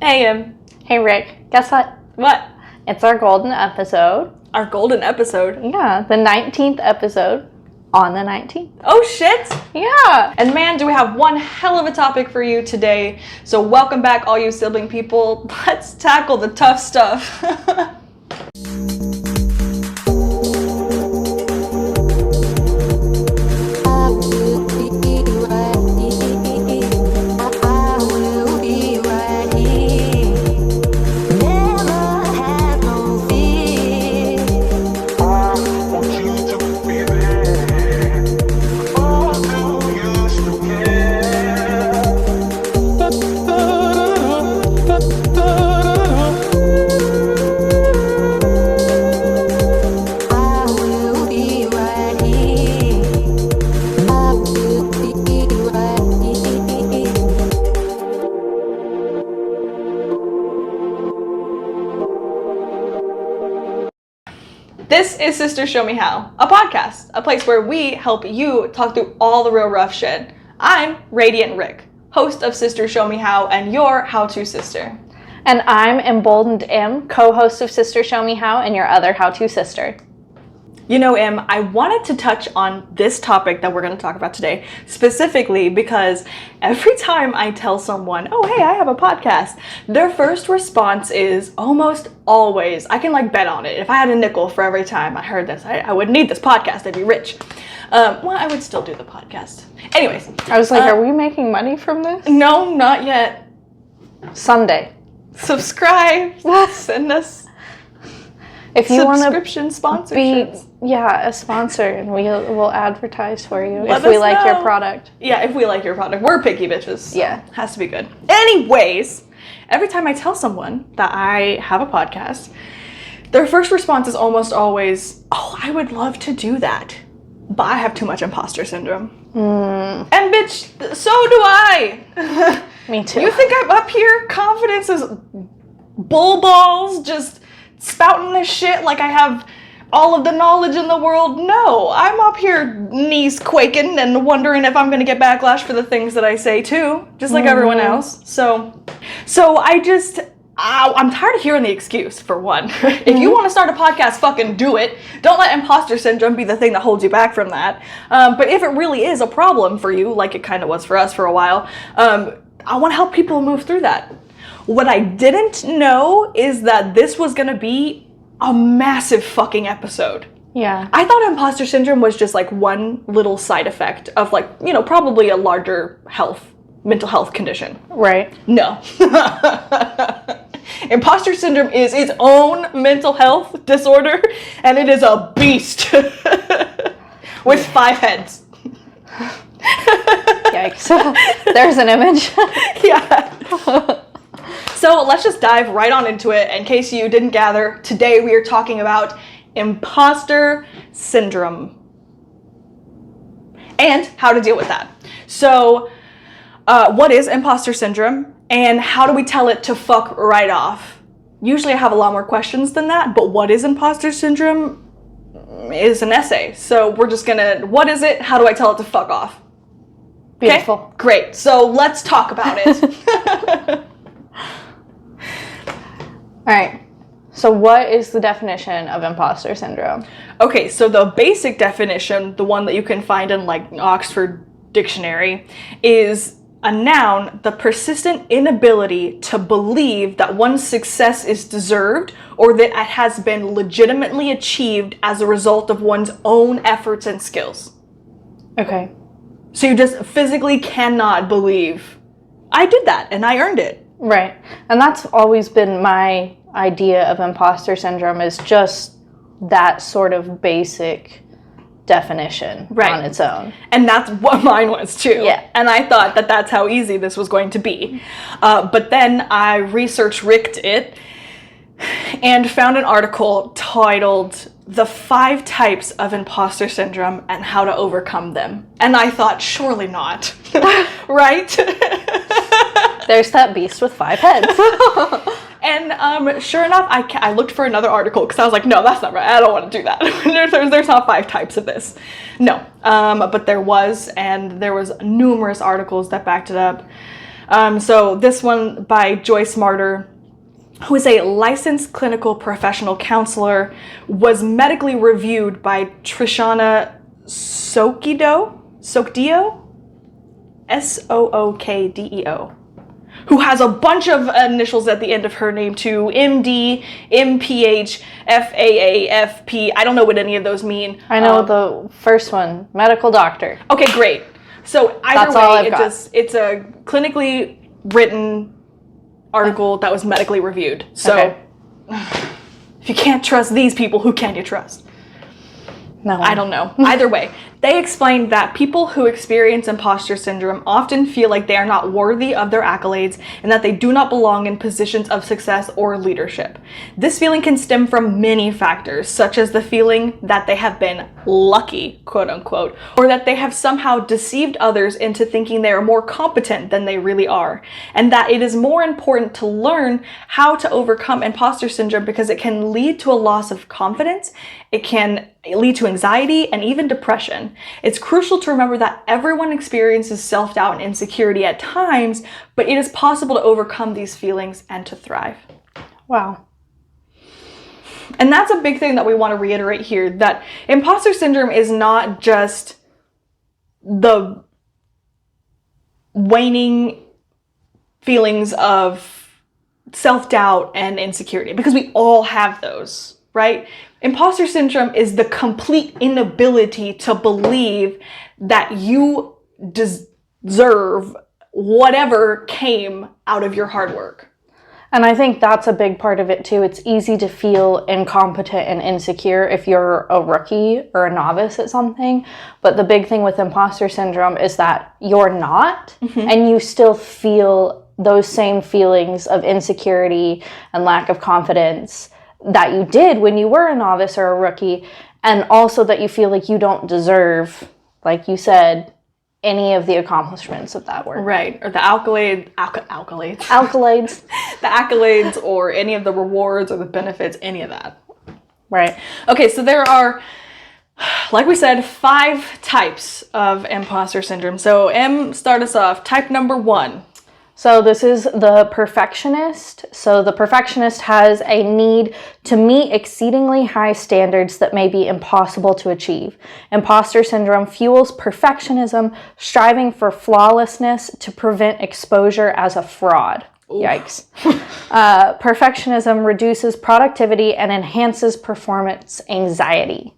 Hey, Em. Hey, Rick. Guess what? What? It's our golden episode. Our golden episode? Yeah, the 19th episode on the 19th. Oh, shit! Yeah! And man, do we have one hell of a topic for you today. So welcome back, all you sibling people. Let's tackle the tough stuff. This is Sister Show Me How, a podcast, a place where we help you talk through all the real rough shit. I'm Radiant Rick, host of Sister Show Me How and your how-to sister. And I'm Emboldened M, co-host of Sister Show Me How and your other how-to sister. You know, Em, I wanted to touch on this topic that we're going to talk about today, specifically because every time I tell someone, oh, hey, I have a podcast, their first response is almost always, I can like bet on it. If I had a nickel for every time I heard this, I would need this podcast, I'd be rich. Well, I would still do the podcast. Anyways. I was like, are we making money from this? No, not yet. Someday. Subscribe. Send us if you want subscription sponsorships. A sponsor, and we'll advertise for you Let if we us like know. your product. Yeah, if we like your product. We're picky bitches. So Yeah. Has to be good. Anyways, every time I tell someone that I have a podcast, their first response is almost always, oh, I would love to do that, but I have too much imposter syndrome. And bitch, so do I. Me too. You think I'm up here? Confidence is bull balls, just spouting this shit like I have all of the knowledge in the world. No, I'm up here knees quaking and wondering if I'm gonna get backlash for the things that I say too, just like everyone else. So I'm tired of hearing the excuse, for one. If you want to start a podcast, fucking do it. Don't let imposter syndrome be the thing that holds you back from that. But if it really is a problem for you, like it kind of was for us for a while, I want to help people move through that. What I didn't know is that this was gonna be a massive fucking episode. Yeah. I thought imposter syndrome was just like one little side effect of like, you know, probably a larger mental health condition. Right. No. Imposter syndrome is its own mental health disorder, and it is a beast with 5 heads. Yikes. There's an image. Yeah. So let's just dive right on into it. In case you didn't gather, today we are talking about imposter syndrome and how to deal with that. So what is imposter syndrome and how do we tell it to fuck right off? Usually I have a lot more questions than that, but what is imposter syndrome is an essay. So we're just gonna, what is it? How do I tell it to fuck off? Beautiful. Okay? Great. So let's talk about it. All right. So what is the definition of imposter syndrome? Okay, so the basic definition, the one that you can find in like Oxford Dictionary, is a noun, the persistent inability to believe that one's success is deserved or that it has been legitimately achieved as a result of one's own efforts and skills. Okay. So you just physically cannot believe, I did that and I earned it. Right. And that's always been my idea of imposter syndrome, is just that sort of basic definition on its own. And that's what mine was too. Yeah. And I thought that that's how easy this was going to be. But then I research-ricked it and found an article titled The 5 Types of Imposter Syndrome and How to Overcome Them. And I thought, surely not. Right? There's that beast with 5 heads. And sure enough, I looked for another article because I was like, no, that's not right. I don't want to do that. There's not 5 types of this. No, but there was, and there was numerous articles that backed it up. So this one by Joyce Martyr, who is a licensed clinical professional counselor, was medically reviewed by Trishana Sookdeo, Sookdeo, who has a bunch of initials at the end of her name too. MD, MPH, FAA, FP. I don't know what any of those mean. I know the first one, medical doctor. Okay, great. So either way, it's a clinically written article that was medically reviewed. So if you can't trust these people, who can you trust? No. I don't know. Either way, they explained that people who experience imposter syndrome often feel like they are not worthy of their accolades and that they do not belong in positions of success or leadership. This feeling can stem from many factors, such as the feeling that they have been lucky, quote unquote, or that they have somehow deceived others into thinking they are more competent than they really are, and that it is more important to learn how to overcome imposter syndrome because it can lead to a loss of confidence, it can lead to anxiety, and even depression. It's crucial to remember that everyone experiences self-doubt and insecurity at times, but it is possible to overcome these feelings and to thrive. Wow. And that's a big thing that we want to reiterate here, that imposter syndrome is not just the waning feelings of self-doubt and insecurity, because we all have those, right? Imposter syndrome is the complete inability to believe that you deserve whatever came out of your hard work. And I think that's a big part of it too. It's easy to feel incompetent and insecure if you're a rookie or a novice at something. But the big thing with imposter syndrome is that you're not, and you still feel those same feelings of insecurity and lack of confidence that you did when you were a novice or a rookie, and also that you feel like you don't deserve, like you said, any of the accomplishments of that work. Right, or the accolades. The accolades, or any of the rewards or the benefits, any of that. Right. Okay, so there are, like we said, 5 types of imposter syndrome. So start us off. Type number 1. So this is the perfectionist. So the perfectionist has a need to meet exceedingly high standards that may be impossible to achieve. Imposter syndrome fuels perfectionism, striving for flawlessness to prevent exposure as a fraud. Oof. Yikes. Perfectionism reduces productivity and enhances performance anxiety.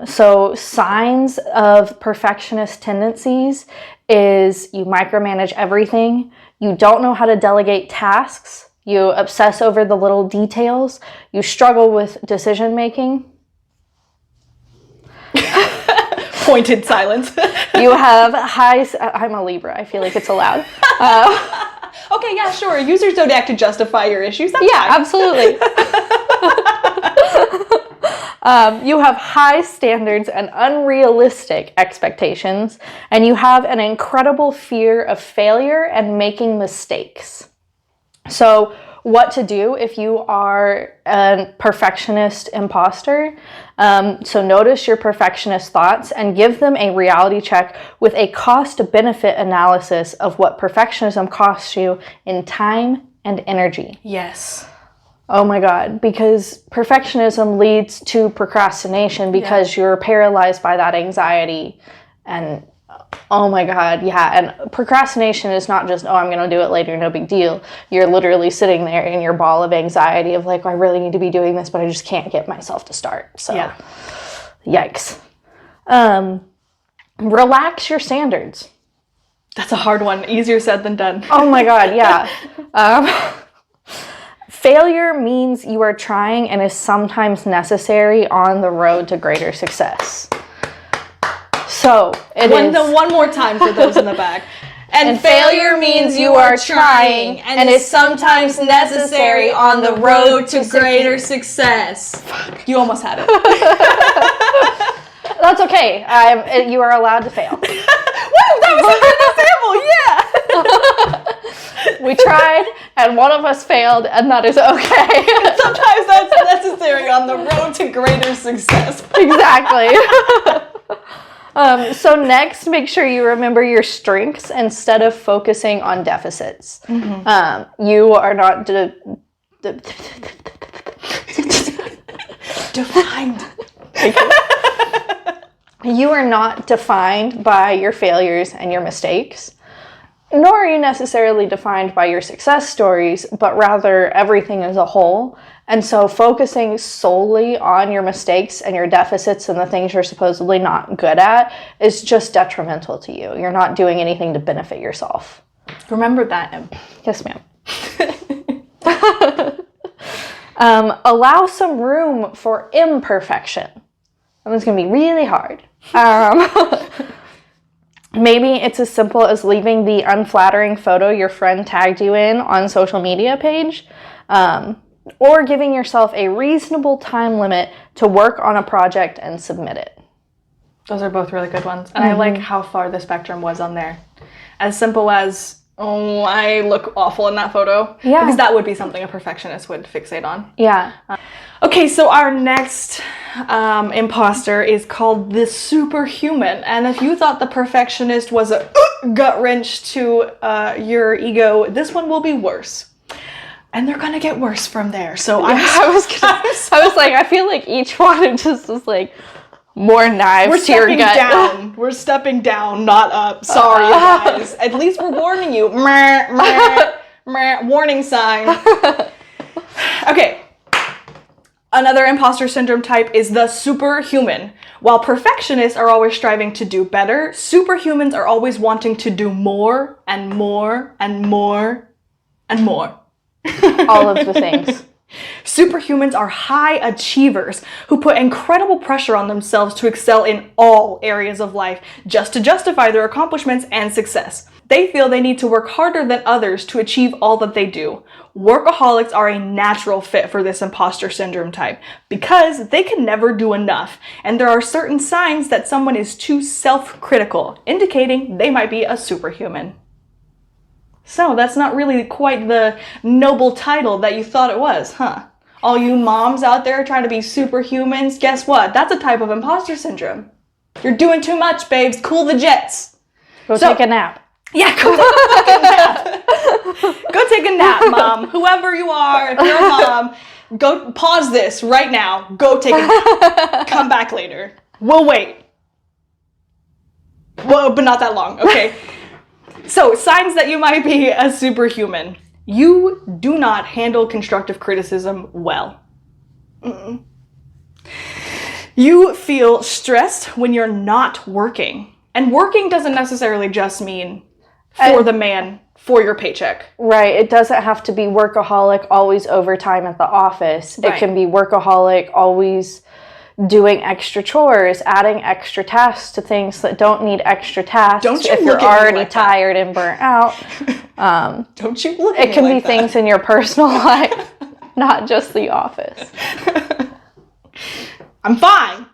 So signs of perfectionist tendencies is you micromanage everything, you don't know how to delegate tasks, you obsess over the little details, you struggle with decision making. Pointed silence. You have I'm a Libra, I feel like it's allowed. Okay, yeah, sure. Use your zodiac to justify your issues. That's fine. Absolutely. You have high standards and unrealistic expectations, and you have an incredible fear of failure and making mistakes. So what to do if you are a perfectionist imposter? So notice your perfectionist thoughts and give them a reality check with a cost-benefit analysis of what perfectionism costs you in time and energy. Yes. Oh my God, because perfectionism leads to procrastination because you're paralyzed by that anxiety. And oh my God, yeah. And procrastination is not just, I'm going to do it later, no big deal. You're literally sitting there in your ball of anxiety of like, I really need to be doing this, but I just can't get myself to start. So, yikes. Relax your standards. That's a hard one. Easier said than done. Oh my God, yeah. Failure means you are trying and is sometimes necessary on the road to greater success. So, one more time for those in the back. And failure means you are trying and is sometimes necessary on the road to greater success. Fuck. You almost had it. That's okay. You are allowed to fail. Woo! That was a good example, yeah! We tried, and one of us failed, and that is okay. Sometimes that's necessary on the road to greater success. Exactly. So next, make sure you remember your strengths instead of focusing on deficits. You are not Defined. You are not defined by your failures and your mistakes, nor are you necessarily defined by your success stories, but rather everything as a whole. And so focusing solely on your mistakes and your deficits and the things you're supposedly not good at is just detrimental to you. You're not doing anything to benefit yourself. Remember that, Em. Yes, ma'am. Allow some room for imperfection. That one's going to be really hard. Maybe it's as simple as leaving the unflattering photo your friend tagged you in on social media page, or giving yourself a reasonable time limit to work on a project and submit it. Those are both really good ones. And I like how far the spectrum was on there. As simple as, oh, I look awful in that photo. Yeah. Because that would be something a perfectionist would fixate on. Yeah. Okay, so our next imposter is called the superhuman. And if you thought the perfectionist was a gut wrench to your ego, this one will be worse. And they're gonna get worse from there. So I was like, I feel like each one just is like more knives to your gut. Down. We're stepping down, not up. Sorry, you guys. At least we're warning you. Warning sign. Okay. Another imposter syndrome type is the superhuman. While perfectionists are always striving to do better, superhumans are always wanting to do more and more and more and more. All of the things. Superhumans are high achievers who put incredible pressure on themselves to excel in all areas of life just to justify their accomplishments and success. They feel they need to work harder than others to achieve all that they do. Workaholics are a natural fit for this imposter syndrome type because they can never do enough, and there are certain signs that someone is too self-critical, indicating they might be a superhuman. So that's not really quite the noble title that you thought it was, huh? All you moms out there trying to be superhumans, guess what? That's a type of imposter syndrome. You're doing too much, babes. Cool the jets. Go take a nap. Yeah, go take a fucking nap. Go take a nap, mom. Whoever you are, if you're a mom, go pause this right now. Go take a nap. Come back later. We'll wait. Well, but not that long, okay? So, signs that you might be a superhuman. You do not handle constructive criticism well. You feel stressed when you're not working. And working doesn't necessarily just mean for your paycheck. Right. It doesn't have to be workaholic, always overtime at the office. Right. It can be workaholic, always doing extra chores, adding extra tasks to things that don't need extra tasks. Don't you if look you're at me already like tired and burnt out. Don't you look at me It can like be that. things in your personal life, not just the office. I'm fine.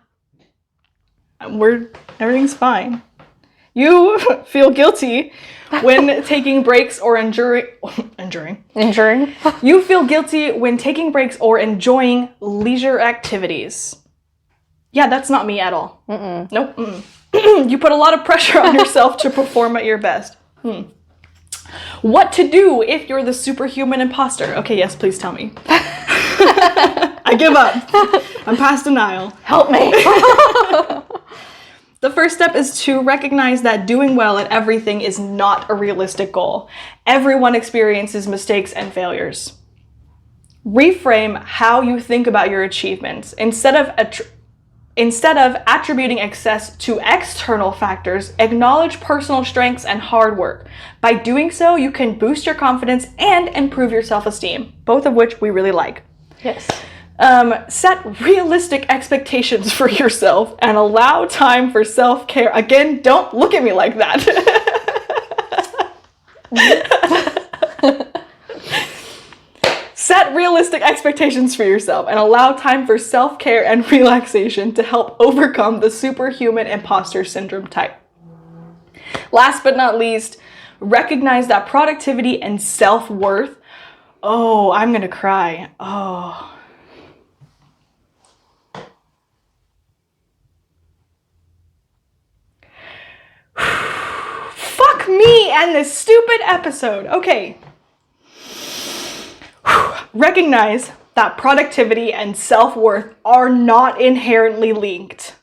Everything's fine. You feel guilty when taking breaks or enduring. You feel guilty when taking breaks or enjoying leisure activities. Yeah, that's not me at all. Nope. You put a lot of pressure on yourself to perform at your best. What to do if you're the superhuman imposter? Okay, yes, please tell me. I give up. I'm past denial. Help me. The first step is to recognize that doing well at everything is not a realistic goal. Everyone experiences mistakes and failures. Reframe how you think about your achievements. Instead of attributing success to external factors, acknowledge personal strengths and hard work. By doing so, you can boost your confidence and improve your self-esteem, both of which we really like. Yes. Set realistic expectations for yourself and allow time for self-care. Again, don't look at me like that. Set realistic expectations for yourself and allow time for self-care and relaxation to help overcome the superhuman imposter syndrome type. Last but not least, recognize that productivity and self-worth. Oh, I'm gonna cry. Oh. me and this stupid episode. Okay. Recognize that productivity and self-worth are not inherently linked.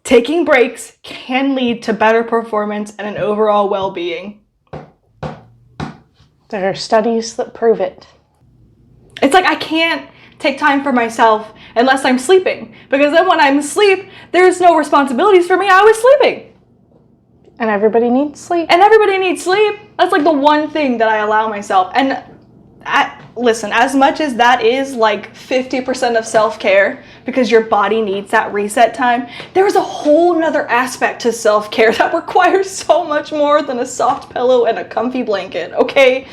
Taking breaks can lead to better performance and an overall well-being. There are studies that prove it. It's like I can't take time for myself unless I'm sleeping, because then when I'm asleep, there's no responsibilities for me. I was sleeping. And everybody needs sleep. And everybody needs sleep. That's like the one thing that I allow myself. And listen, as much as that is like 50% of self-care, because your body needs that reset time, there's a whole nother aspect to self-care that requires so much more than a soft pillow and a comfy blanket, okay?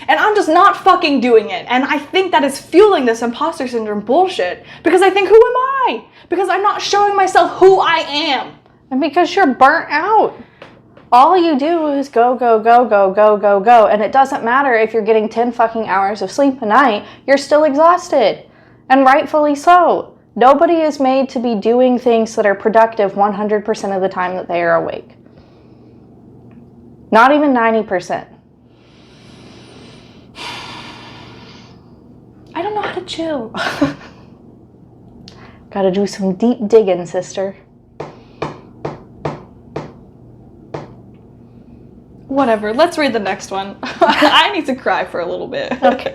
And I'm just not fucking doing it. And I think that is fueling this imposter syndrome bullshit, because I think, who am I? Because I'm not showing myself who I am. And because you're burnt out. All you do is go, go, go, go, go, go, go. And it doesn't matter if you're getting 10 fucking hours of sleep a night, you're still exhausted. And rightfully so. Nobody is made to be doing things that are productive 100% of the time that they are awake. Not even 90%. I don't know how to chill. Gotta do some deep digging, sister. Whatever, let's read the next one. I need to cry for a little bit. Okay.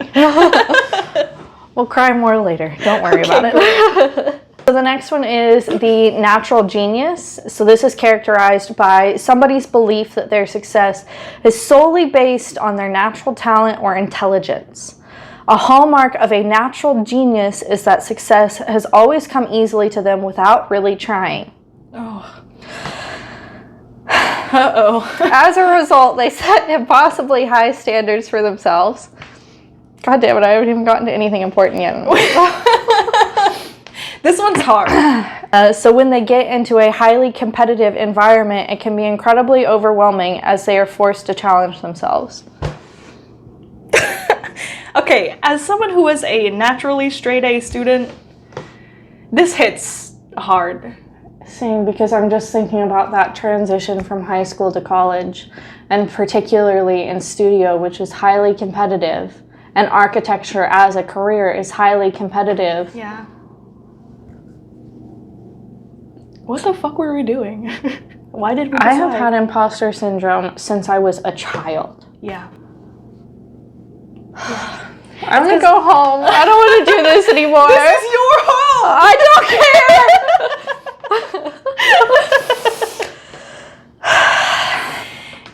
We'll cry more later. Don't worry about it. So the next one is the natural genius. So this is characterized by somebody's belief that their success is solely based on their natural talent or intelligence. A hallmark of a natural genius is that success has always come easily to them without really trying. Oh. Uh-oh. As a result, they set impossibly high standards for themselves. God damn it, I haven't even gotten to anything important yet. This one's hard. So when they get into a highly competitive environment, it can be incredibly overwhelming as they are forced to challenge themselves. Okay, as someone who was a naturally straight A student, this hits hard. Same, because I'm just thinking about that transition from high school to college, and particularly in studio, which is highly competitive, and architecture as a career is highly competitive. Yeah. What the fuck were we doing? Why did we decide? I have had imposter syndrome since I was a child. Yeah. I'm gonna go home. I don't want to do this anymore. This is your home! I don't care!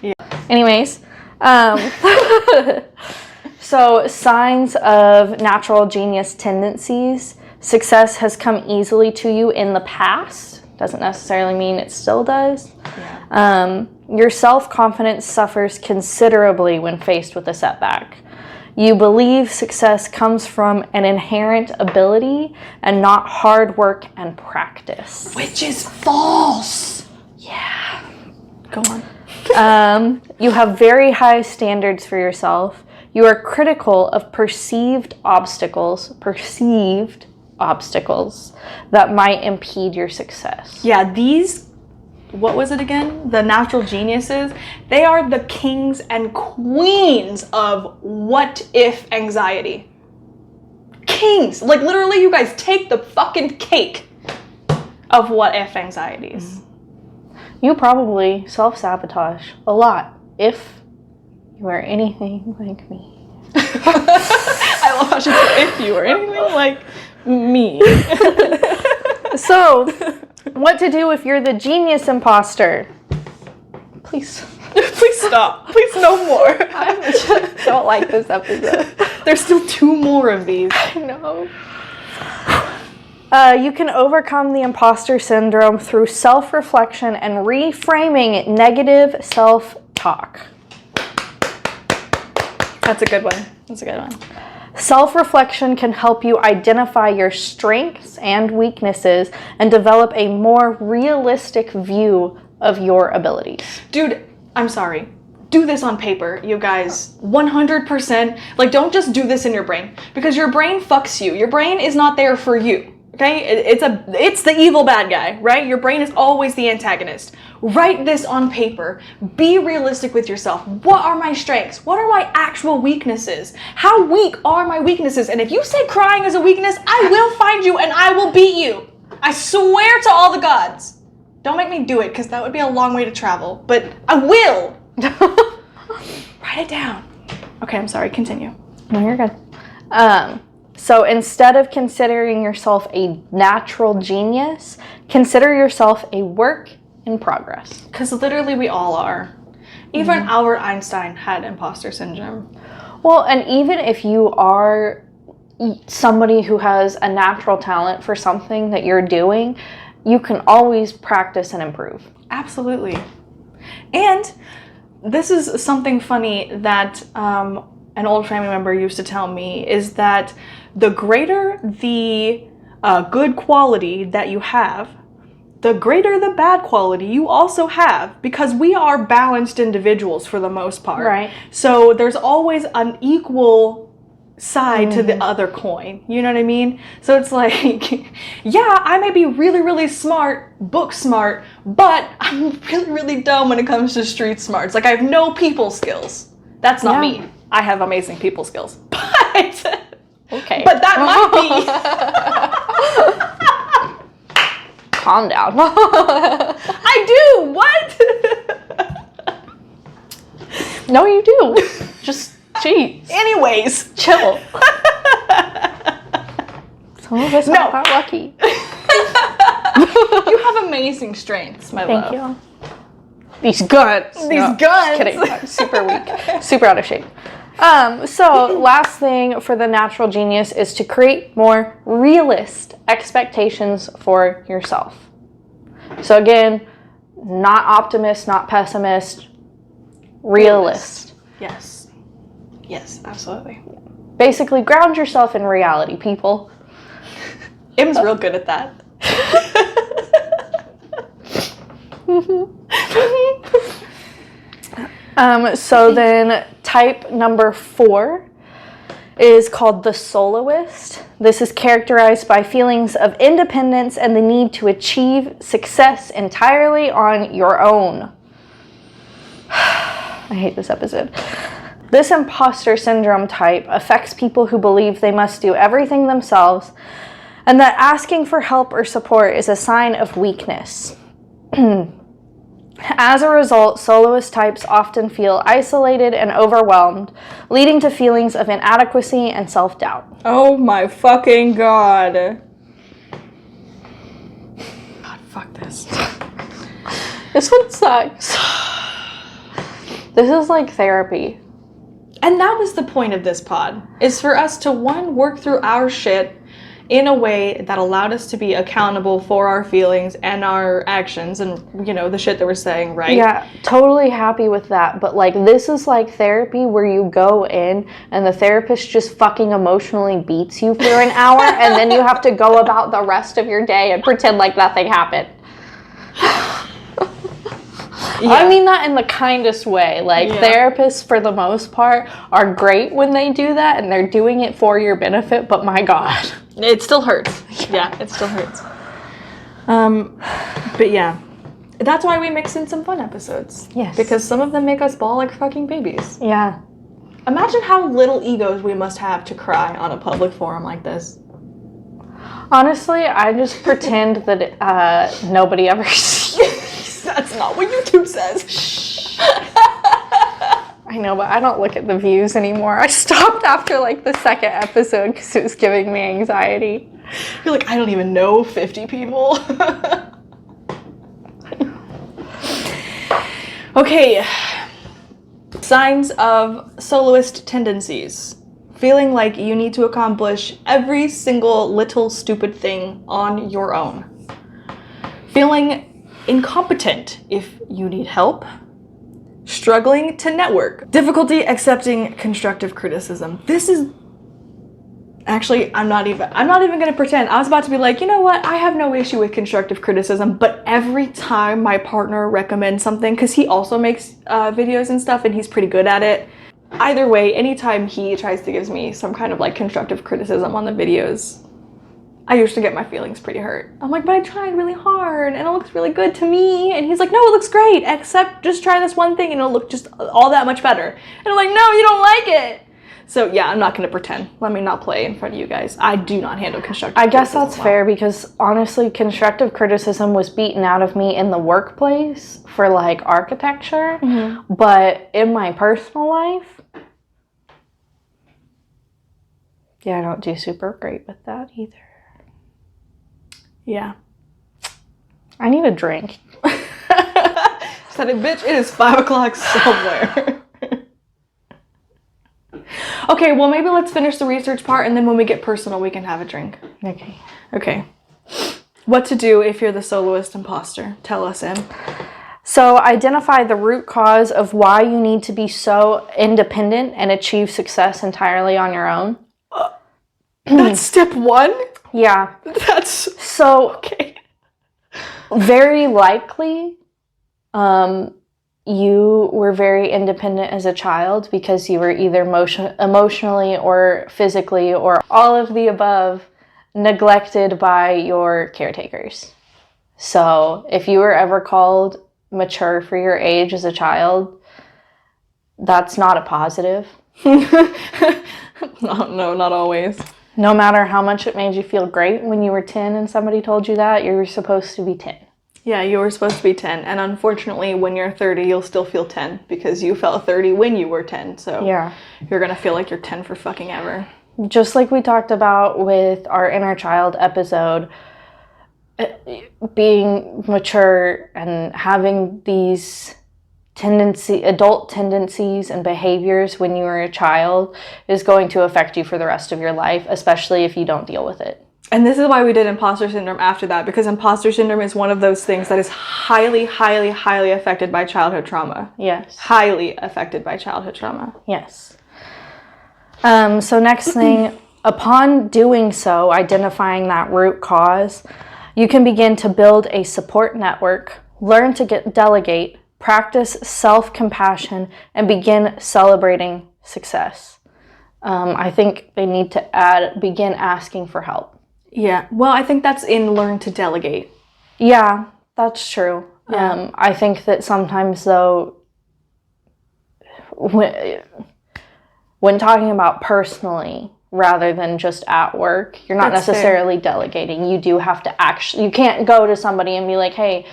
Yeah. Anyways, so signs of natural genius tendencies. Success has come easily to you in the past. Doesn't necessarily mean it still does. Yeah. Your self-confidence suffers considerably when faced with a setback. You believe success comes from an inherent ability and not hard work and practice. Which is false. Yeah. Go on. You have very high standards for yourself. You are critical of perceived obstacles that might impede your success. Yeah, these, what was it again? The natural geniuses, they are the kings and queens of what if anxiety. Kings. Like literally, you guys take the fucking cake of what if anxieties. You probably self-sabotage a lot if you are anything like me. I love how she said, if you were anything like me. So, what to do if you're the genius imposter? Please. Please stop. Please no more. I just don't like this episode. There's still 2 more of these. I know. You can overcome the imposter syndrome through self-reflection and reframing negative self-talk. That's a good one. That's a good one. Self-reflection can help you identify your strengths and weaknesses and develop a more realistic view of your abilities. Dude, I'm sorry. Do this on paper, you guys. 100%. Like, don't just do this in your brain, because your brain fucks you. Your brain is not there for you. Okay, it's the evil bad guy, right? Your brain is always the antagonist. Write this on paper. Be realistic with yourself. What are my strengths? What are my actual weaknesses? How weak are my weaknesses? And if you say crying is a weakness, I will find you and I will beat you. I swear to all the gods. Don't make me do it, because that would be a long way to travel. But I will. Write it down. Okay, I'm sorry. Continue. No, you're good. So instead of considering yourself a natural genius, consider yourself a work in progress. Because literally we all are. Even Albert Einstein had imposter syndrome. Well, and even if you are somebody who has a natural talent for something that you're doing, you can always practice and improve. Absolutely. And this is something funny that an old family member used to tell me, is that the greater the good quality that you have, the greater the bad quality you also have, because we are balanced individuals for the most part. Right. So there's always an equal side to the other coin. You know what I mean? So it's like, yeah, I may be really, really smart, book smart, but I'm really, really dumb when it comes to street smarts. Like, I have no people skills. That's not me. I have amazing people skills. But okay. But that might be. Calm down. I do. What? No, you do. Just jeez. Anyways, chill. Some of us aren't that lucky. You have amazing strengths, my love. Thank you. These guns. Guns. Just kidding. I'm super weak. Super out of shape. So last thing for the natural genius is to create more realist expectations for yourself. So again, not optimist, not pessimist, realist. Yes. Yes, absolutely. Basically, ground yourself in reality, people. Im's real good at that. So then type number 4 is called the soloist. This is characterized by feelings of independence and the need to achieve success entirely on your own. I hate this episode. This imposter syndrome type affects people who believe they must do everything themselves and that asking for help or support is a sign of weakness. As a result, soloist types often feel isolated and overwhelmed, leading to feelings of inadequacy and self-doubt. Oh my fucking god. God, fuck this. This one sucks. This is like therapy. And that was the point of this pod, is for us to, one, work through our shit in a way that allowed us to be accountable for our feelings and our actions and, you know, the shit that we're saying, right? Yeah, totally happy with that. But like, this is like therapy where you go in and the therapist just fucking emotionally beats you for an hour and then you have to go about the rest of your day and pretend like nothing happened. Yeah. I mean that in the kindest way. Like, therapists, for the most part, are great when they do that and they're doing it for your benefit, but my god. It still hurts. Yeah, it still hurts. But yeah, that's why we mix in some fun episodes. Yes. Because some of them make us bawl like fucking babies. Yeah. Imagine how little egos we must have to cry on a public forum like this. Honestly, I just pretend that nobody ever sees. That's not what YouTube says. Shh. I know, but I don't look at the views anymore. I stopped after like the second episode because it was giving me anxiety. You're like, I don't even know 50 people. Okay. Signs of soloist tendencies. Feeling like you need to accomplish every single little stupid thing on your own. Feeling incompetent if you need help. Struggling to network. Difficulty accepting constructive criticism. This is actually, I'm not even gonna pretend. I was about to be like, you know what? I have no issue with constructive criticism, but every time my partner recommends something, because he also makes videos and stuff and he's pretty good at it. Either way, anytime he tries to give me some kind of like constructive criticism on the videos, I used to get my feelings pretty hurt. I'm like, but I tried really hard and it looks really good to me. And he's like, no, it looks great, except just try this one thing and it'll look just all that much better. And I'm like, no, you don't like it. So yeah, I'm not going to pretend. Let me not play in front of you guys. I do not handle constructive criticism. I guess that's fair, because honestly, constructive criticism was beaten out of me in the workplace for like architecture, but in my personal life, yeah, I don't do super great with that either. Yeah. I need a drink. Said it, bitch, it is 5 o'clock somewhere. Okay, well, maybe let's finish the research part, and then when we get personal, we can have a drink. Okay. What to do if you're the soloist imposter? Tell us, Em. So identify the root cause of why you need to be so independent and achieve success entirely on your own. That's step 1? Yeah. That's... So, okay. Very likely, you were very independent as a child because you were either emotionally or physically or all of the above neglected by your caretakers. So if you were ever called mature for your age as a child, that's not a positive. No, not always. No matter how much it made you feel great when you were 10 and somebody told you that, you were supposed to be 10. Yeah, you were supposed to be 10, and unfortunately, when you're 30, you'll still feel 10 because you felt 30 when you were 10, so yeah, you're gonna feel like you're 10 for fucking ever. Just like we talked about with our inner child episode, being mature and having these adult tendencies and behaviors when you were a child is going to affect you for the rest of your life, especially if you don't deal with it. And this is why we did imposter syndrome after that, because imposter syndrome is one of those things that is highly, highly, highly affected by childhood trauma. Yes. Highly affected by childhood trauma. Yes. So next thing, upon doing so, identifying that root cause, you can begin to build a support network, learn to delegate, practice self-compassion, and begin celebrating success. I think they need to begin asking for help. Yeah, well, I think that's in learn to delegate. Yeah, that's true. Yeah. I think that sometimes, though, when talking about personally rather than just at work, you're not necessarily delegating. You do have to you can't go to somebody and be like, hey,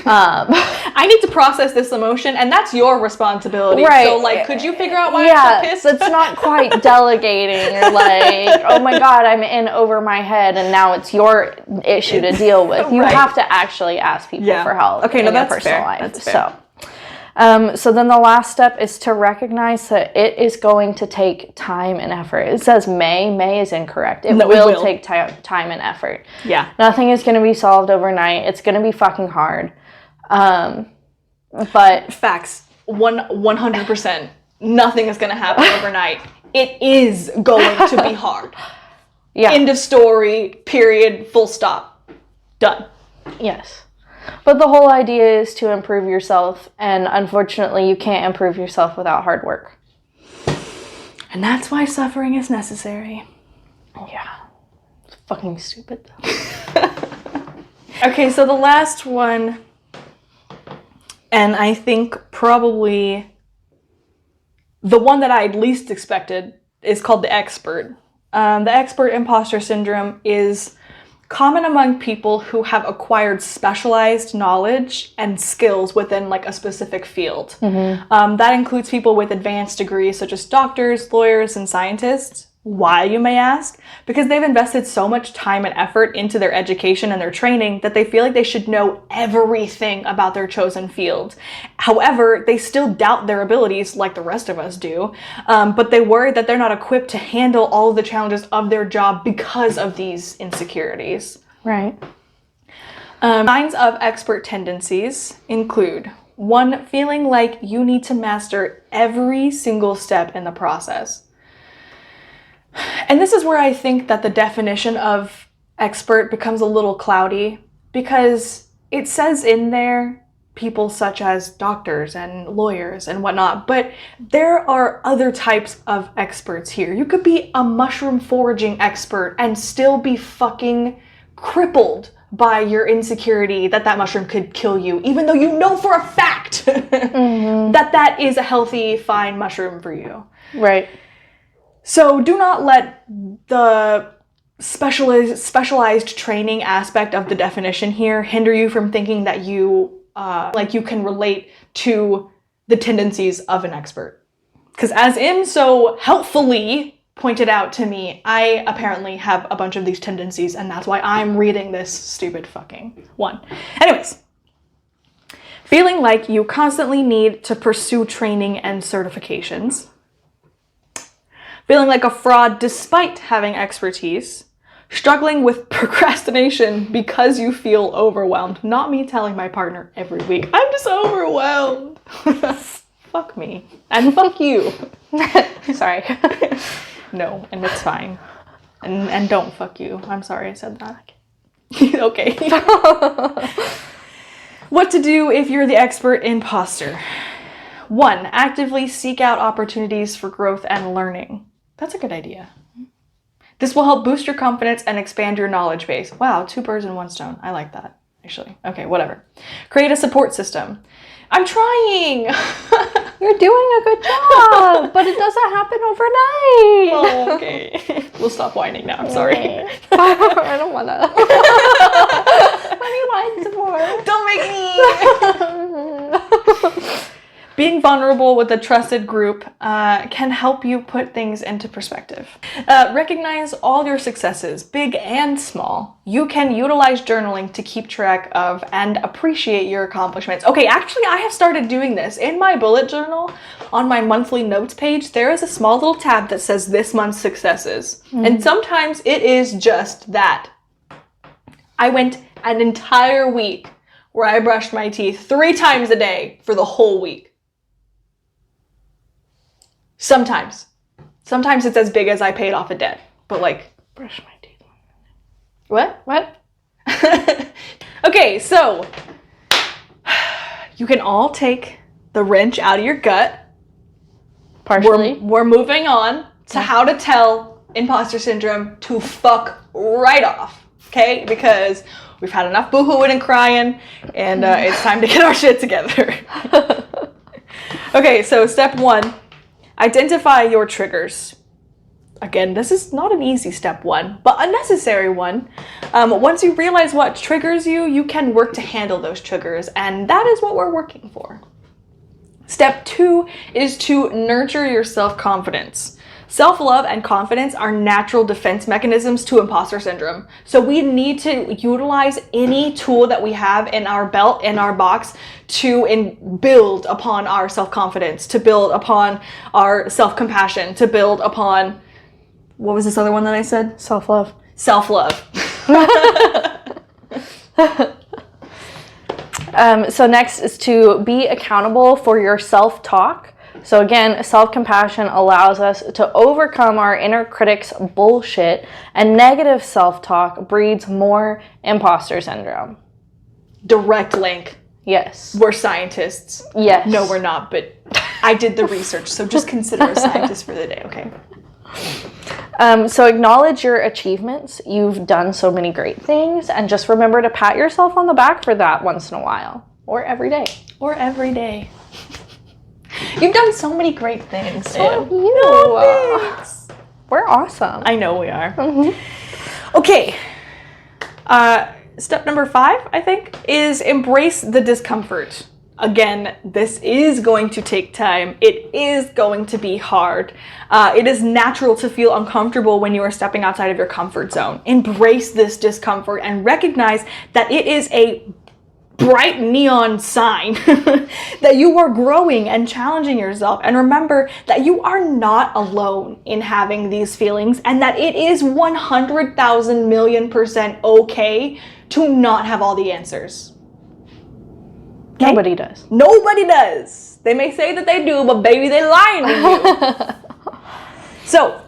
I need to process this emotion, and that's your responsibility. Right. So, like, could you figure out why I'm so pissed? It's not quite delegating. You're like, oh my God, I'm in over my head, and now it's your issue to deal with. You have to actually ask people for help. Okay, in no, that's your personal fair. life. That's fair. So then the last step is to recognize that it is going to take time and effort. It says may. May is incorrect. It will take time and effort. Yeah. Nothing is going to be solved overnight. It's going to be fucking hard. But facts, 100%. Nothing is going to happen overnight. It is going to be hard. Yeah. End of story, period, full stop. Done. Yes. But the whole idea is to improve yourself, and unfortunately you can't improve yourself without hard work. And that's why suffering is necessary. Yeah. It's fucking stupid though. Okay, so the last one, and I think probably the one that I least expected, is called the expert. The expert imposter syndrome is common among people who have acquired specialized knowledge and skills within like a specific field. That includes people with advanced degrees such as doctors, lawyers, and scientists. Why, you may ask? Because they've invested so much time and effort into their education and their training that they feel like they should know everything about their chosen field. However, they still doubt their abilities like the rest of us do, but they worry that they're not equipped to handle all of the challenges of their job because of these insecurities. Right. Signs of expert tendencies include 1, feeling like you need to master every single step in the process. And this is where I think that the definition of expert becomes a little cloudy, because it says in there people such as doctors and lawyers and whatnot, but there are other types of experts here. You could be a mushroom foraging expert and still be fucking crippled by your insecurity that that mushroom could kill you, even though you know for a fact that that is a healthy, fine mushroom for you. Right. So do not let the specialized training aspect of the definition here hinder you from thinking that you you can relate to the tendencies of an expert. Because as Im so helpfully pointed out to me, I apparently have a bunch of these tendencies, and that's why I'm reading this stupid fucking one. Anyways, feeling like you constantly need to pursue training and certifications. Feeling like a fraud despite having expertise. Struggling with procrastination because you feel overwhelmed. Not me telling my partner every week, I'm just overwhelmed. Fuck me. And fuck you. Sorry. No, and it's fine. And don't fuck you. I'm sorry I said that. Okay. What to do if you're the expert imposter. 1. Actively seek out opportunities for growth and learning. That's a good idea. This will help boost your confidence and expand your knowledge base. Wow, 2 birds in 1 stone. I like that, actually. Okay, whatever. Create a support system. I'm trying! You're doing a good job, but it doesn't happen overnight. Oh, okay. We'll stop whining now. I'm sorry. I don't want to. What do you want some more? Don't make me! Being vulnerable with a trusted group can help you put things into perspective. Recognize all your successes, big and small. You can utilize journaling to keep track of and appreciate your accomplishments. Okay, actually, I have started doing this. In my bullet journal, on my monthly notes page, there is a small little tab that says this month's successes. And sometimes it is just that. I went an entire week where I brushed my teeth 3 times a day for the whole week. Sometimes it's as big as I paid off a debt, but like, Brush my teeth. What? Okay, so you can all take the wrench out of your gut. Partially. We're moving on to how to tell imposter syndrome to fuck right off, okay? Because we've had enough boo-hooing and crying, and it's time to get our shit together. Okay, so step 1. Identify your triggers. Again, this is not an easy step 1, but a necessary one. Once you realize what triggers you, you can work to handle those triggers, and that is what we're working for. Step 2 is to nurture your self-confidence. Self-love and confidence are natural defense mechanisms to imposter syndrome. So we need to utilize any tool that we have in our belt, in our box, to build upon our self-confidence, to build upon our self-compassion, to build upon, what was this other one that I said? Self-love. Self-love. So next is to be accountable for your self-talk. So again, self-compassion allows us to overcome our inner critic's bullshit, and negative self-talk breeds more imposter syndrome. Direct link. Yes. We're scientists. Yes. No, we're not, but I did the research, so just consider us scientists for the day, okay? So acknowledge your achievements. You've done so many great things, and just remember to pat yourself on the back for that once in a while, or every day. Or every day. You've done so many great things. So have you. Oh, thanks. We're awesome. I know we are. Okay. Step number 5, I think, is embrace the discomfort. Again, this is going to take time. It is going to be hard. It is natural to feel uncomfortable when you are stepping outside of your comfort zone. Embrace this discomfort and recognize that it is a bright neon sign that you are growing and challenging yourself. And remember that you are not alone in having these feelings, and that it is 100,000 million% okay to not have all the answers. Okay? Nobody does. Nobody does. They may say that they do, but baby, they lying to you. So,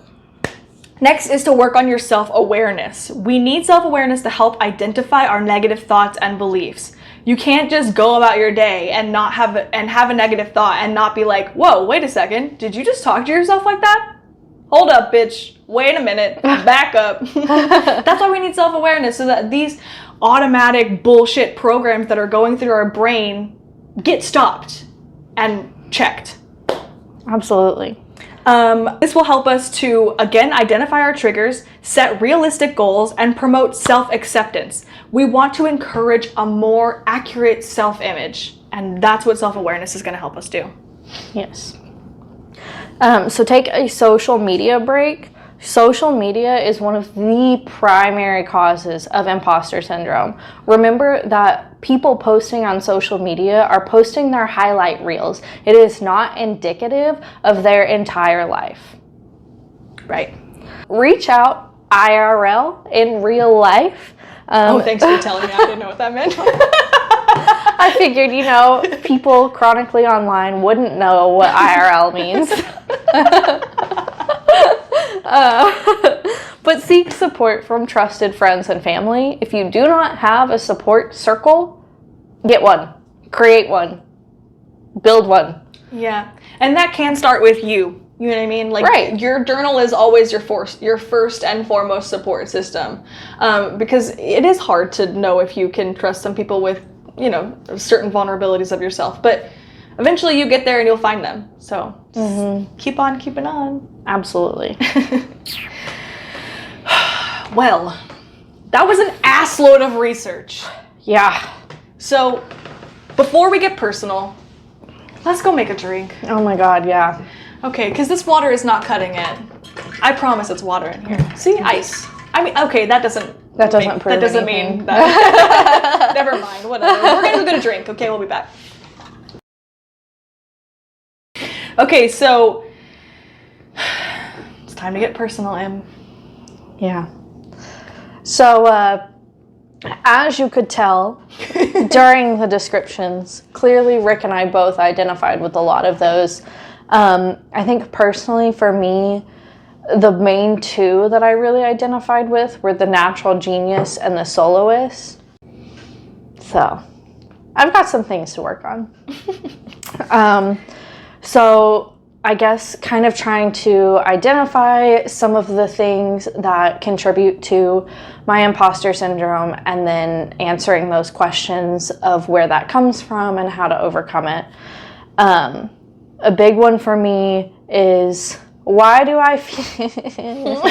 next is to work on your self-awareness. We need self-awareness to help identify our negative thoughts and beliefs. You can't just go about your day and not have a negative thought and not be like, whoa, wait a second, did you just talk to yourself like that? Hold up, bitch. Wait a minute. Back up. That's why we need self-awareness, so that these automatic bullshit programs that are going through our brain get stopped and checked. Absolutely. This will help us to, again, identify our triggers, set realistic goals, and promote self-acceptance. We want to encourage a more accurate self-image, and that's what self-awareness is going to help us do. Yes. So take a social media break. Social media is one of the primary causes of imposter syndrome. Remember that people posting on social media are posting their highlight reels. It is not indicative of their entire life. Right. Reach out IRL in real life. Thanks for telling me. I didn't know what that meant. I figured, people chronically online wouldn't know what IRL means. But seek support from trusted friends and family. If you do not have a support circle, get one. Create one. Build one. Yeah. And that can start with you. You know what I mean? Like, right. Your journal is always your first and foremost support system. Because it is hard to know if you can trust some people with, certain vulnerabilities of yourself. But eventually you get there and you'll find them. So just keep on keeping on. Absolutely. Well, that was an assload of research. Yeah. So before we get personal, let's go make a drink. Oh my God, yeah. Okay, because this water is not cutting it. I promise it's water in here. See, ice. I mean, okay, that doesn't mean that. Never mind, whatever. We're gonna get a drink. Okay, we'll be back. Okay, so it's time to get personal, Em. Yeah. So, as you could tell during the descriptions, clearly Rick and I both identified with a lot of those. I think personally for me, the main two that I really identified with were the natural genius and the soloist. So, I've got some things to work on. So I guess kind of trying to identify some of the things that contribute to my imposter syndrome and then answering those questions of where that comes from and how to overcome it. A big one for me is, why do I feel...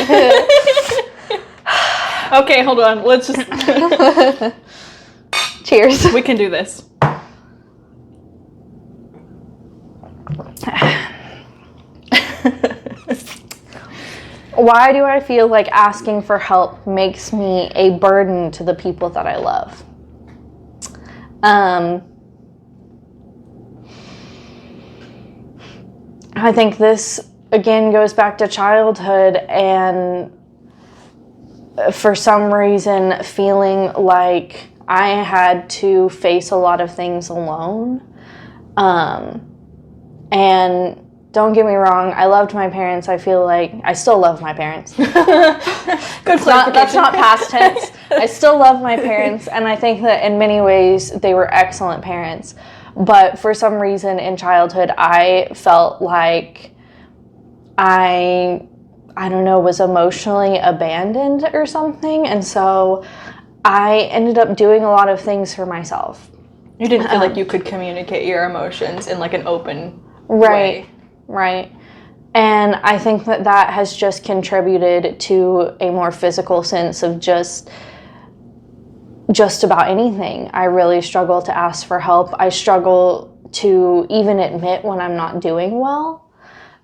Okay, hold on. Let's just... Cheers. We can do this. Why do I feel like asking for help makes me a burden to the people that I love? I think this, again, goes back to childhood and for some reason feeling like I had to face a lot of things alone. And don't get me wrong, I loved my parents. I feel like I still love my parents. Good clarification. That's not past tense. I still love my parents, and I think that in many ways they were excellent parents. But for some reason in childhood, I felt like I don't know, was emotionally abandoned or something. And so I ended up doing a lot of things for myself. You didn't feel like you could communicate your emotions in like an open way. Right. And I think that has just contributed to a more physical sense of just about anything. I really struggle to ask for help. I struggle to even admit when I'm not doing well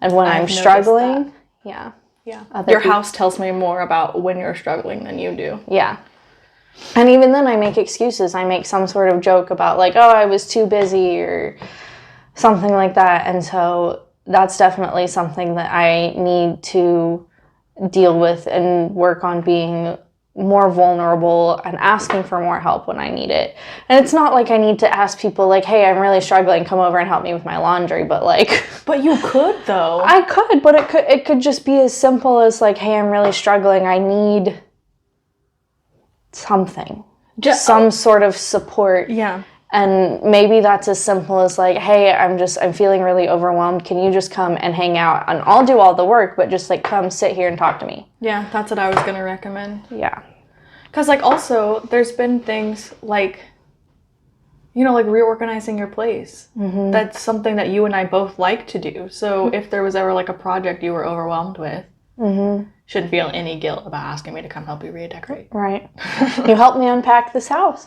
and when I'm struggling. Yeah. Your house tells me more about when you're struggling than you do. Yeah. And even then I make excuses. I make some sort of joke about like, oh, I was too busy or something like that. And so that's definitely something that I need to deal with and work on, being more vulnerable and asking for more help when I need it. And it's not like I need to ask people like, hey, I'm really struggling, come over and help me with my laundry, but like... But you could though. I could, but it could just be as simple as like, hey, I'm really struggling, I need something. Just some sort of support. Yeah. And maybe that's as simple as like, hey, I'm feeling really overwhelmed. Can you just come and hang out? And I'll do all the work, but just like come sit here and talk to me. Yeah, that's what I was going to recommend. Yeah. Because like also there's been things like, you know, like reorganizing your place. Mm-hmm. That's something that you and I both like to do. So if there was ever like a project you were overwhelmed with, shouldn't feel any guilt about asking me to come help you redecorate. Right. You helped me unpack this house.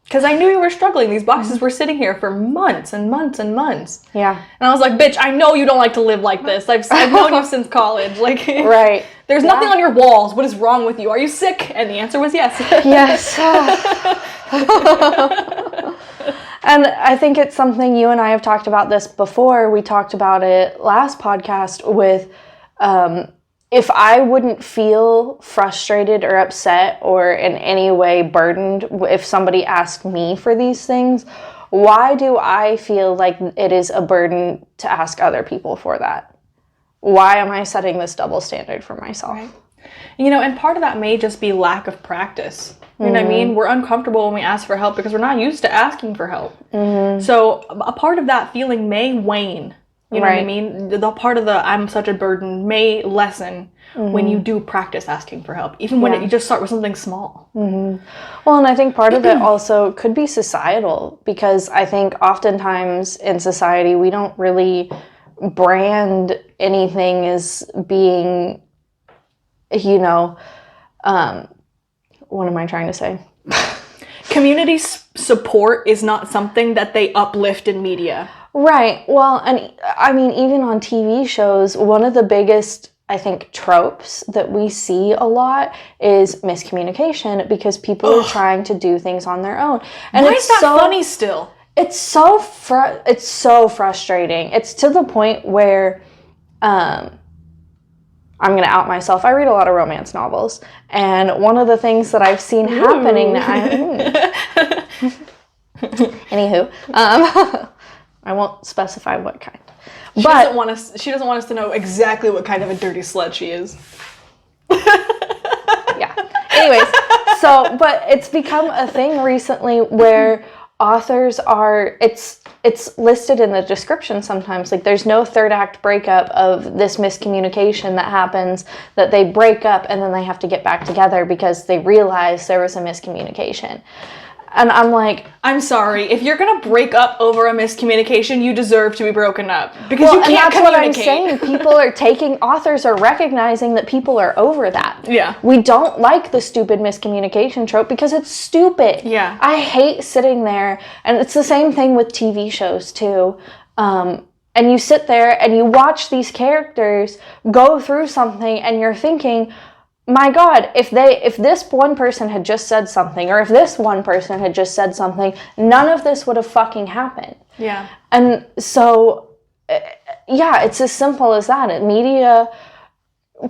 Because I knew you were struggling. These boxes were sitting here for months and months and months. Yeah. And I was like, bitch, I know you don't like to live like this. I've known you since college. Like, right. There's nothing on your walls. What is wrong with you? Are you sick? And the answer was yes. Yes. And I think it's something you and I have talked about this before. We talked about it last podcast with if I wouldn't feel frustrated or upset or in any way burdened if somebody asked me for these things, why do I feel like it is a burden to ask other people for that? Why am I setting this double standard for myself? Right. You know, and part of that may just be lack of practice. You know what I mean? We're uncomfortable when we ask for help because we're not used to asking for help. So a part of that feeling may wane. You know what I mean? The part of the I'm such a burden may lessen when you do practice asking for help, even when you just start with something small. Well, and I think part of it also could be societal, because I think oftentimes in society we don't really brand anything as being, you know, what am I trying to say? Community support is not something that they uplift in media. Right. Well, and I mean, even on TV shows, one of the biggest, I think, tropes that we see a lot is miscommunication, because people are trying to do things on their own. And why is that funny still? It's so frustrating. It's to the point where I'm going to out myself. I read a lot of romance novels, and one of the things that I've seen happening anywho, I won't specify what kind. She doesn't want us to know exactly what kind of a dirty slut she is. Yeah. Anyways, but it's become a thing recently where authors are, it's listed in the description sometimes, like there's no third act breakup of this miscommunication that happens, that they break up and then they have to get back together because they realize there was a miscommunication. And I'm like, I'm sorry, if you're gonna break up over a miscommunication, you deserve to be broken up, because you can't communicate. And that's what I'm saying. Authors are recognizing that people are over that. Yeah. We don't like the stupid miscommunication trope because it's stupid. Yeah. I hate sitting there, and it's the same thing with TV shows too. And you sit there and you watch these characters go through something, and you're thinking, my God, if this one person had just said something, or if this one person had just said something, none of this would have fucking happened. Yeah. And so, yeah, it's as simple as that. Media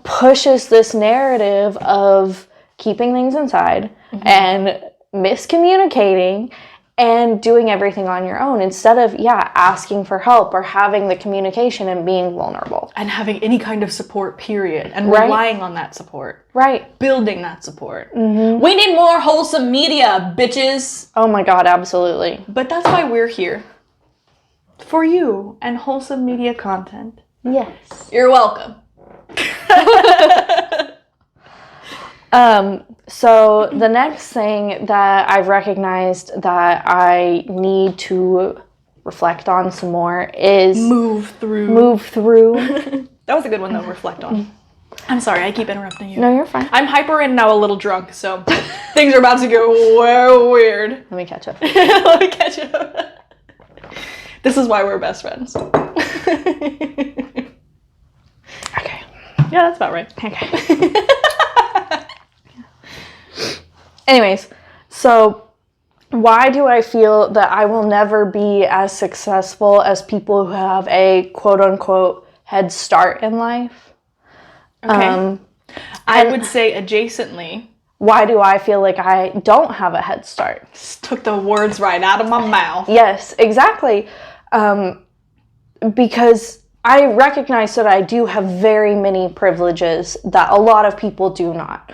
pushes this narrative of keeping things inside and miscommunicating and doing everything on your own, instead of, asking for help or having the communication and being vulnerable. And having any kind of support, period. And relying on that support. Right. Building that support. We need more wholesome media, bitches. Oh my God, absolutely. But that's why we're here. For you and wholesome media content. Yes. You're welcome. So the next thing that I've recognized that I need to reflect on some more is move through. That was a good one though, reflect on. I'm sorry, I keep interrupting you. No, you're fine. I'm hyper and now a little drunk, so things are about to go weird. Let me catch up. Let me catch up. This is why we're best friends. Okay. Yeah, that's about right. Okay. Anyways, so why do I feel that I will never be as successful as people who have a quote-unquote head start in life? Okay. I would say adjacently. Why do I feel like I don't have a head start? Just took the words right out of my mouth. Yes, exactly. Because I recognize that I do have very many privileges that a lot of people do not.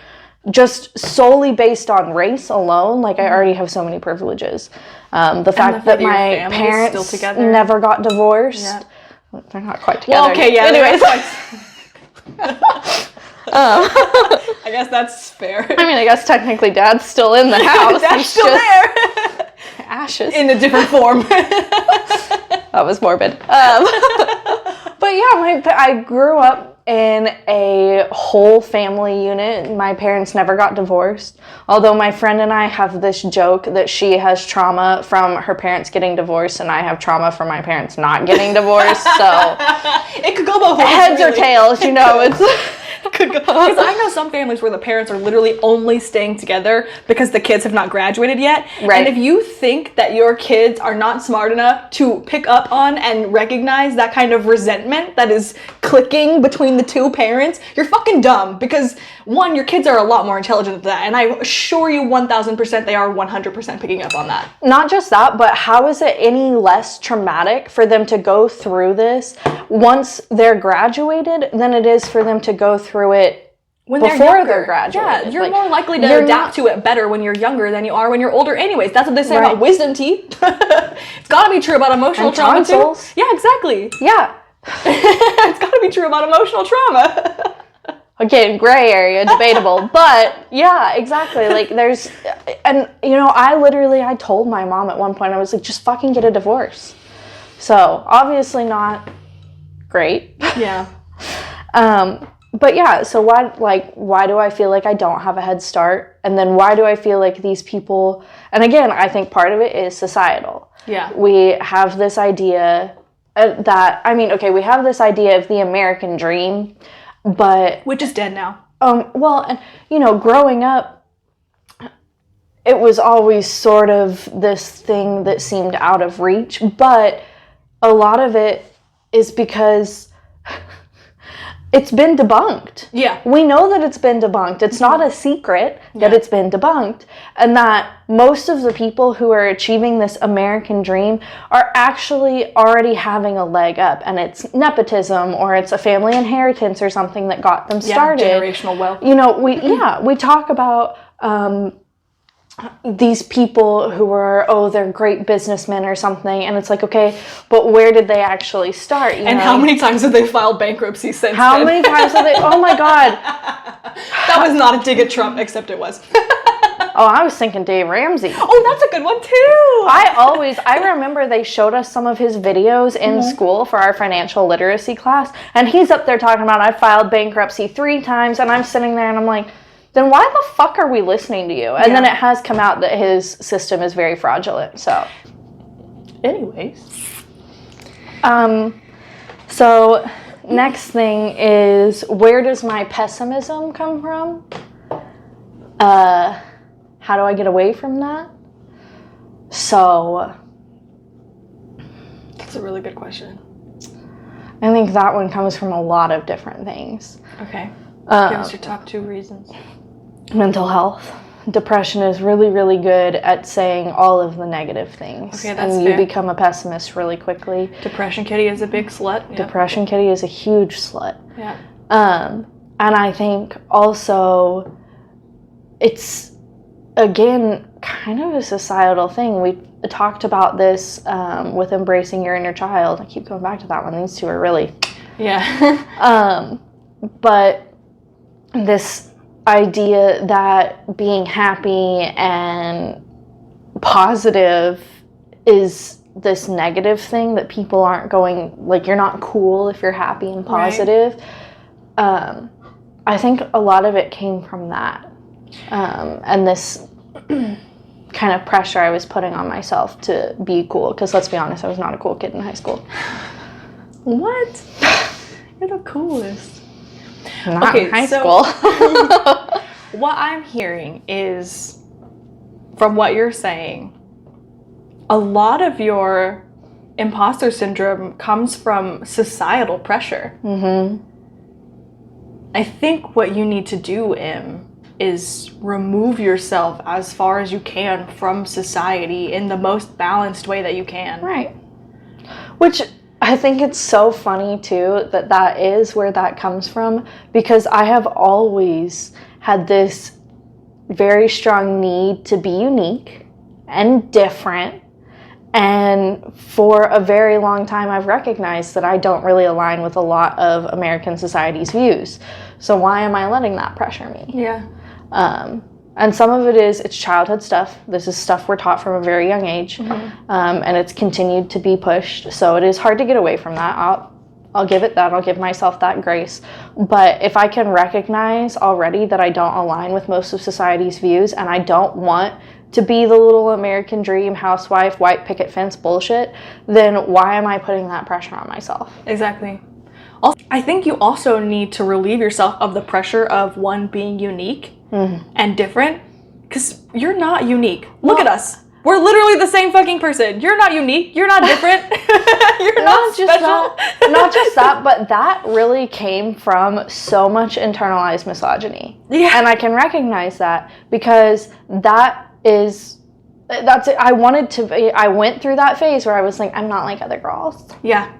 just solely based on race alone, like I already have so many privileges. The fact that my parents never got divorced. Yeah. They're not quite together. Well, okay, yeah. Anyways. I guess that's fair. I mean, I guess technically Dad's still in the house. Dad's still there. Ashes. In a different form. That was morbid. But yeah, I grew up in a whole family unit. My parents never got divorced. Although my friend and I have this joke that she has trauma from her parents getting divorced and I have trauma from my parents not getting divorced. So it could go both ways. Heads or tails, you know. It's could go. Because I know some families where the parents are literally only staying together because the kids have not graduated yet. Right. And if you think that your kids are not smart enough to pick up on and recognize that kind of resentment that is clicking between the two parents, you're fucking dumb. Because one, your kids are a lot more intelligent than that, and I assure you 1000% they are 100% picking up on that. Not just that, but how is it any less traumatic for them to go through this once they're graduated than it is for them to go through it when before they're graduated? Yeah, you're more likely to adapt to it better when you're younger than you are when you're older anyways. That's what they say about wisdom teeth. It's gotta be true about emotional trauma too. Yeah, exactly. Yeah. It's gotta be true about emotional trauma. Again, gray area, debatable, but yeah, exactly. Like there's, and you know, I told my mom at one point, I was like, just fucking get a divorce. So obviously not great. Yeah. But yeah, so why do I feel like I don't have a head start? And then why do I feel like these people, and again, I think part of it is societal. Yeah. We have this idea we have this idea of the American dream, but which is dead now. Well, and you know, growing up, it was always sort of this thing that seemed out of reach, but a lot of it is because it's been debunked. Yeah. We know that it's been debunked. It's not a secret that it's been debunked. And that most of the people who are achieving this American dream are actually already having a leg up. And it's nepotism or it's a family inheritance or something that got them started. Yeah, generational wealth. You know, we talk about these people who are, they're great businessmen or something, and it's like, okay, but where did they actually start? You know? How many times have they filed bankruptcy since How many times have they, oh my God. That was not a dig at Trump, except it was. Oh, I was thinking Dave Ramsey. Oh, that's a good one too. I remember they showed us some of his videos in school for our financial literacy class, and he's up there talking about, I filed bankruptcy 3 times, and I'm sitting there and I'm like, then why the fuck are we listening to you? And then it has come out that his system is very fraudulent, so. Anyways. So next thing is, where does my pessimism come from? How do I get away from that? So. That's a really good question. I think that one comes from a lot of different things. Okay. Give us your top 2 reasons. Mental health. Depression is really, really good at saying all of the negative things. Okay, that's and fair. You become a pessimist really quickly. Depression kitty is a big slut. Yeah. Depression kitty is a huge slut. Yeah. And I think also it's, again, kind of a societal thing. We talked about this with embracing your inner child. I keep coming back to that one. These two are really... Yeah. But this idea that being happy and positive is this negative thing, that people aren't going, like, you're not cool if you're happy and positive. Right. I think a lot of it came from that. And this kind of pressure I was putting on myself to be cool. Because let's be honest, I was not a cool kid in high school. What? You're the coolest. Not in high school. What I'm hearing is, from what you're saying, a lot of your imposter syndrome comes from societal pressure. Mm-hmm. I think what you need to do, is remove yourself as far as you can from society in the most balanced way that you can. Right. Which... I think it's so funny, too, that is where that comes from, because I have always had this very strong need to be unique and different. And for a very long time, I've recognized that I don't really align with a lot of American society's views. So why am I letting that pressure me? Yeah. And some of it's childhood stuff. This is stuff we're taught from a very young age. And it's continued to be pushed. So it is hard to get away from that. I'll give it that. I'll give myself that grace. But if I can recognize already that I don't align with most of society's views, and I don't want to be the little American dream, housewife, white picket fence bullshit, then why am I putting that pressure on myself? Exactly. Also, I think you also need to relieve yourself of the pressure of one being unique and different, because you're not unique. Look at us. We're literally the same fucking person. You're not unique. You're not different. You're not special. Not just that, but that really came from so much internalized misogyny. Yeah. And I can recognize that because that's it. I went through that phase where I was like, I'm not like other girls. Yeah.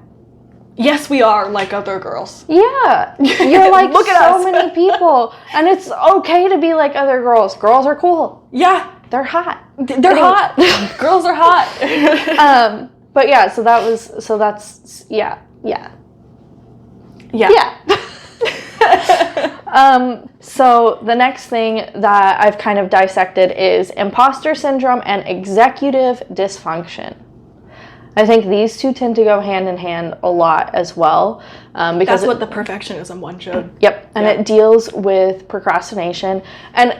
Yes, we are like other girls. Yeah. You're like Look at us. so many people. And it's okay to be like other girls. Girls are cool. Yeah. They're hot. They're hot. Girls are hot. But yeah, so the next thing that I've kind of dissected is imposter syndrome and executive dysfunction. I think these two tend to go hand in hand a lot as well. Because that's what the perfectionism one showed. Yep, and it deals with procrastination. And,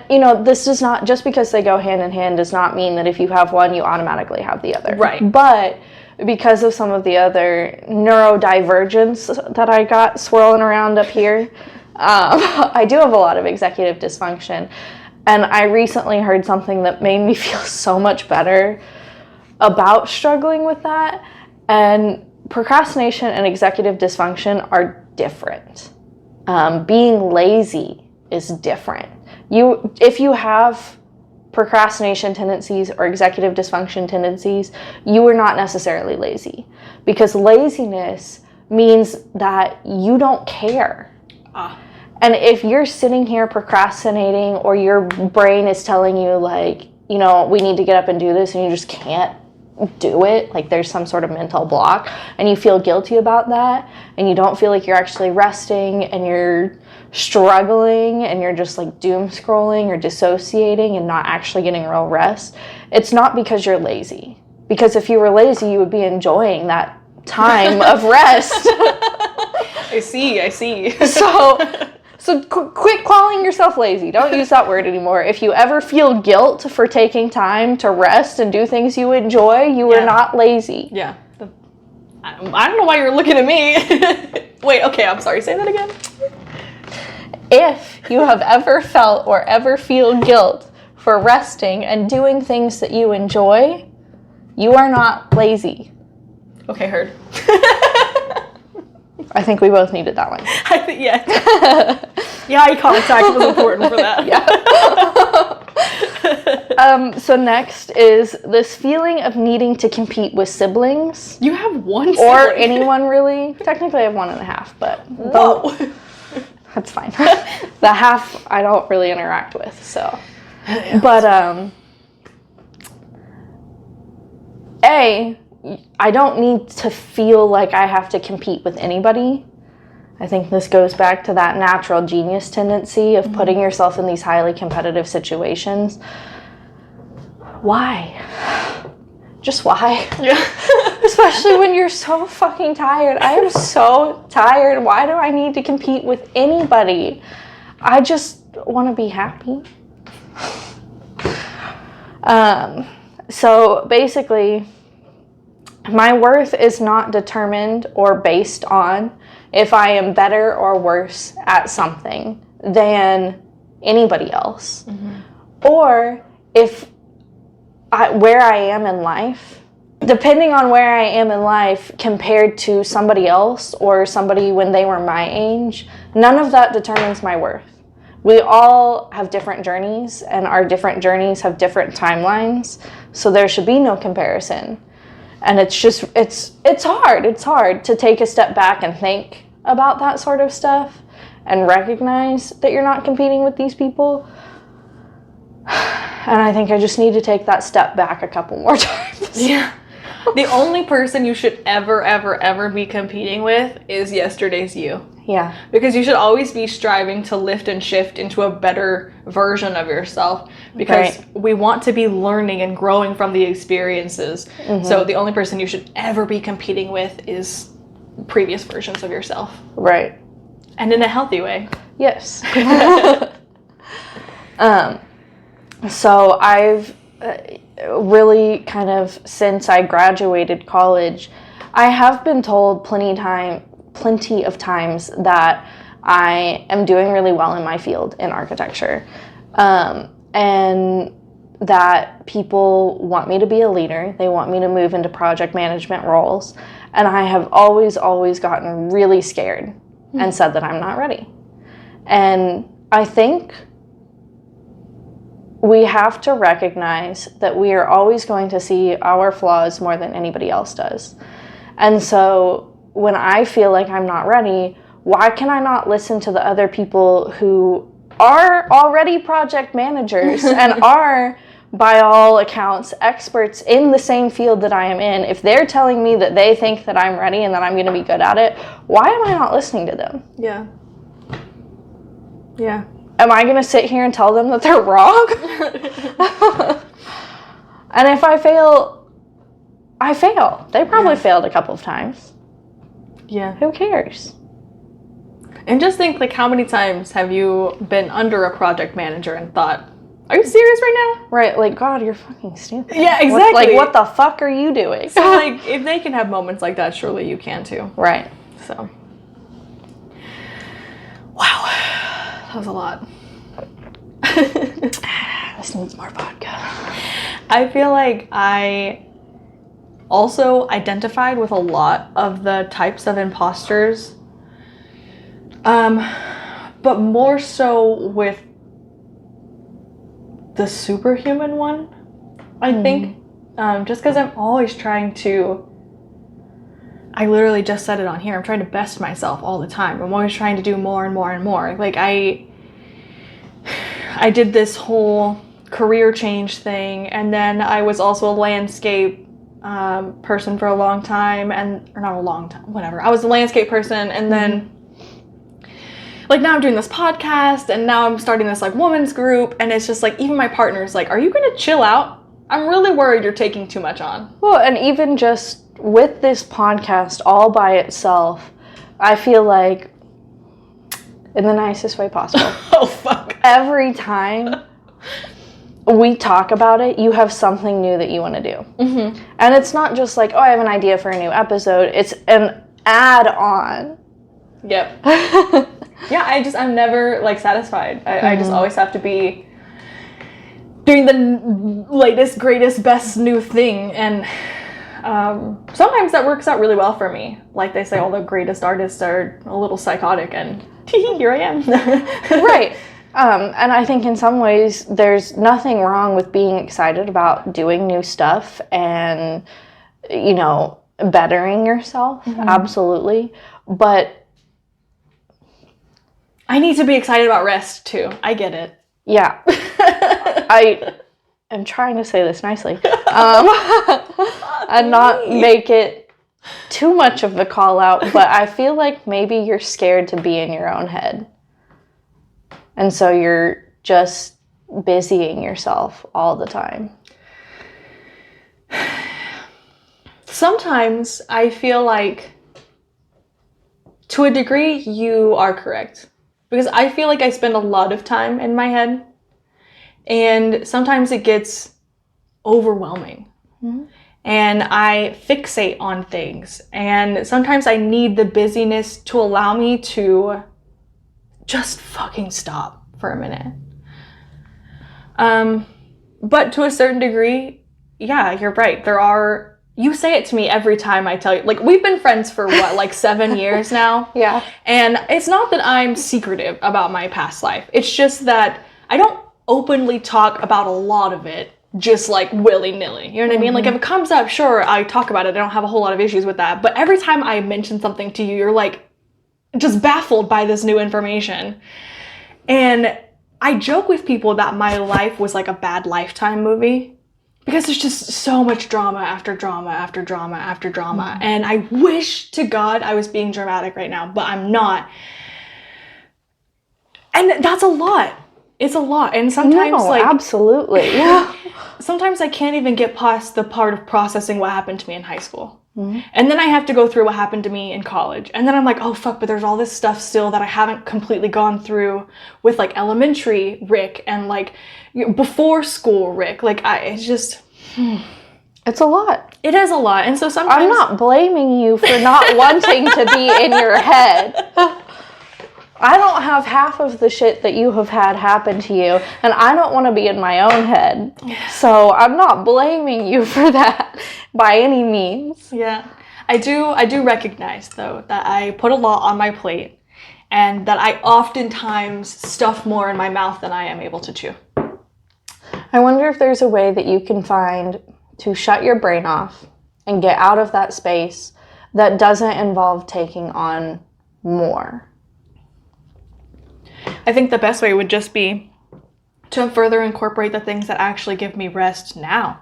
this does not, just because they go hand in hand does not mean that if you have one, you automatically have the other. Right. But because of some of the other neurodivergence that I got swirling around up here, I do have a lot of executive dysfunction. And I recently heard something that made me feel so much better about struggling with that. And procrastination and executive dysfunction are different. Being lazy is different. If you have procrastination tendencies or executive dysfunction tendencies, you are not necessarily lazy, because laziness means that you don't care. And if you're sitting here procrastinating, or your brain is telling you like, we need to get up and do this, and you just can't do it, like there's some sort of mental block, and you feel guilty about that, and you don't feel like you're actually resting, and you're struggling, and you're just like doom scrolling or dissociating and not actually getting real rest, it's not because you're lazy. Because if you were lazy, you would be enjoying that time of rest. I see. So quit calling yourself lazy. Don't use that word anymore. If you ever feel guilt for taking time to rest and do things you enjoy, you are not lazy. Yeah. I don't know why you're looking at me. Wait, okay, I'm sorry. Say that again. If you have ever felt or ever feel guilt for resting and doing things that you enjoy, you are not lazy. Okay, heard. I think we both needed that one. I think, yeah. Yeah, eye contact was important for that. Yeah. So next is this feeling of needing to compete with siblings. You have one sibling. Or anyone, really. Technically, I have 1.5, but... Whoa. That's fine. The half I don't really interact with, so... But, I don't need to feel like I have to compete with anybody. I think this goes back to that natural genius tendency of putting yourself in these highly competitive situations. Why? Just why? Yeah. Especially when you're so fucking tired. I am so tired. Why do I need to compete with anybody? I just want to be happy. So basically, my worth is not determined or based on if I am better or worse at something than anybody else. Or if where I am in life, depending on where I am in life compared to somebody else or somebody when they were my age, none of that determines my worth. We all have different journeys, and our different journeys have different timelines, so there should be no comparison. And it's just, it's hard to take a step back and think about that sort of stuff and recognize that you're not competing with these people. And I think I just need to take that step back a couple more times. Yeah. The only person you should ever be competing with is yesterday's you. Yeah. Because you should always be striving to lift and shift into a better version of yourself. Because we want to be learning and growing from the experiences. Mm-hmm. So the only person you should ever be competing with is previous versions of yourself. Right. And in a healthy way. Yes. So I've really kind of, since I graduated college, I have been told plenty of times that I am doing really well in my field in architecture. And that people want me to be a leader. They want me to move into project management roles. And I have always gotten really scared and said that I'm not ready. And I think we have to recognize that we are always going to see our flaws more than anybody else does. And so when I feel like I'm not ready, why can I not listen to the other people who are already project managers and are, by all accounts, experts in the same field that I am in? If they're telling me that they think that I'm ready and that I'm going to be good at it, why am I not listening to them? Yeah. Yeah. Am I going to sit here and tell them that they're wrong? And if I fail, I fail. They probably failed a couple of times. Yeah. Who cares? And just think, like, how many times have you been under a project manager and thought, are you serious right now? Right, like, God, you're fucking stupid. Yeah, exactly. What the fuck are you doing? So, like, if they can have moments like that, surely you can too. Right. So. Wow. That was a lot. This needs more vodka. I feel like I also identified with a lot of the types of imposters, but more so with the superhuman one, I think, just because I'm always trying to, I literally just said it on here, I'm trying to best myself all the time. I'm always trying to do more and more and more. Like, I did this whole career change thing, and then I was also a landscape person for a long time, or not a long time, whatever. I was a landscape person, and then like now I'm doing this podcast, and now I'm starting this like women's group, and it's just like even my partner's like, are you gonna chill out? I'm really worried you're taking too much on. Well, and even just with this podcast all by itself, I feel like, in the nicest way possible. Oh, fuck. Every time we talk about it, you have something new that you want to do. Mm-hmm. And it's not just like, oh, I have an idea for a new episode. It's an add-on. Yep. Yeah, I'm never like satisfied. I just always have to be doing the latest, greatest, best new thing. And sometimes that works out really well for me. Like they say, all the greatest artists are a little psychotic, and here I am. Right. And I think in some ways there's nothing wrong with being excited about doing new stuff and, you know, bettering yourself. Mm-hmm. Absolutely. But I need to be excited about rest too. I get it. Yeah. I am trying to say this nicely. And not make it too much of a call out, but I feel like maybe you're scared to be in your own head. And so you're just busying yourself all the time. Sometimes I feel like, to a degree, you are correct. Because I feel like I spend a lot of time in my head. And sometimes it gets overwhelming. Mm-hmm. And I fixate on things. And sometimes I need the busyness to allow me to just fucking stop for a minute. But to a certain degree, yeah, you're right. You say it to me every time I tell you. Like, we've been friends for what, like 7 years now? Yeah. And it's not that I'm secretive about my past life. It's just that I don't openly talk about a lot of it just like willy-nilly. You know what I mean? Like, if it comes up, sure, I talk about it. I don't have a whole lot of issues with that. But every time I mention something to you, you're like just baffled by this new information. And I joke with people that my life was like a bad Lifetime movie because there's just so much drama after drama after drama after drama. And I wish to God I was being dramatic right now, but I'm not. And that's a lot. It's a lot. And sometimes absolutely. Sometimes I can't even get past the part of processing what happened to me in high school. And then I have to go through what happened to me in college. And then I'm like, oh fuck, but there's all this stuff still that I haven't completely gone through with like elementary Rick and like before school Rick. Like it's just... It's a lot. It is a lot. And so sometimes... I'm not blaming you for not wanting to be in your head. I don't have half of the shit that you have had happen to you, and I don't want to be in my own head. So I'm not blaming you for that by any means. Yeah. I do recognize, though, that I put a lot on my plate and that I oftentimes stuff more in my mouth than I am able to chew. I wonder if there's a way that you can find to shut your brain off and get out of that space that doesn't involve taking on more. I think the best way would just be to further incorporate the things that actually give me rest now.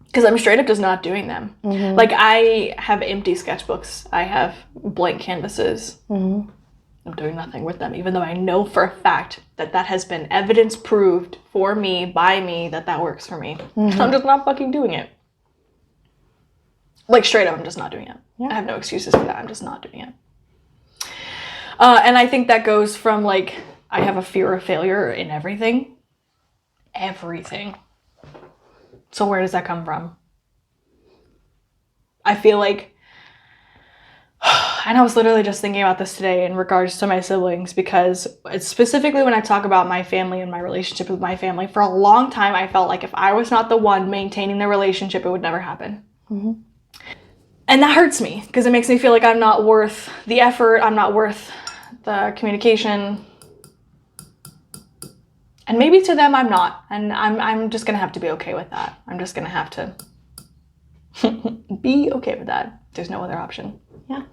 Because I'm straight up just not doing them. Like, I have empty sketchbooks. I have blank canvases. I'm doing nothing with them, even though I know for a fact that that has been evidence proved for me, by me, that works for me. I'm just not fucking doing it. Like, straight up, I'm just not doing it. Yeah. I have no excuses for that. I'm just not doing it. And I think that goes from, like, I have a fear of failure in everything. Everything. So where does that come from? I feel like, and I was literally just thinking about this today in regards to my siblings, because it's specifically when I talk about my family and my relationship with my family, for a long time I felt like if I was not the one maintaining the relationship, it would never happen. And that hurts me, because it makes me feel like I'm not worth the effort, I'm not worth the communication. And maybe to them I'm not, and I'm just gonna have to be okay with that. I'm just gonna have to be okay with that. There's no other option. Yeah.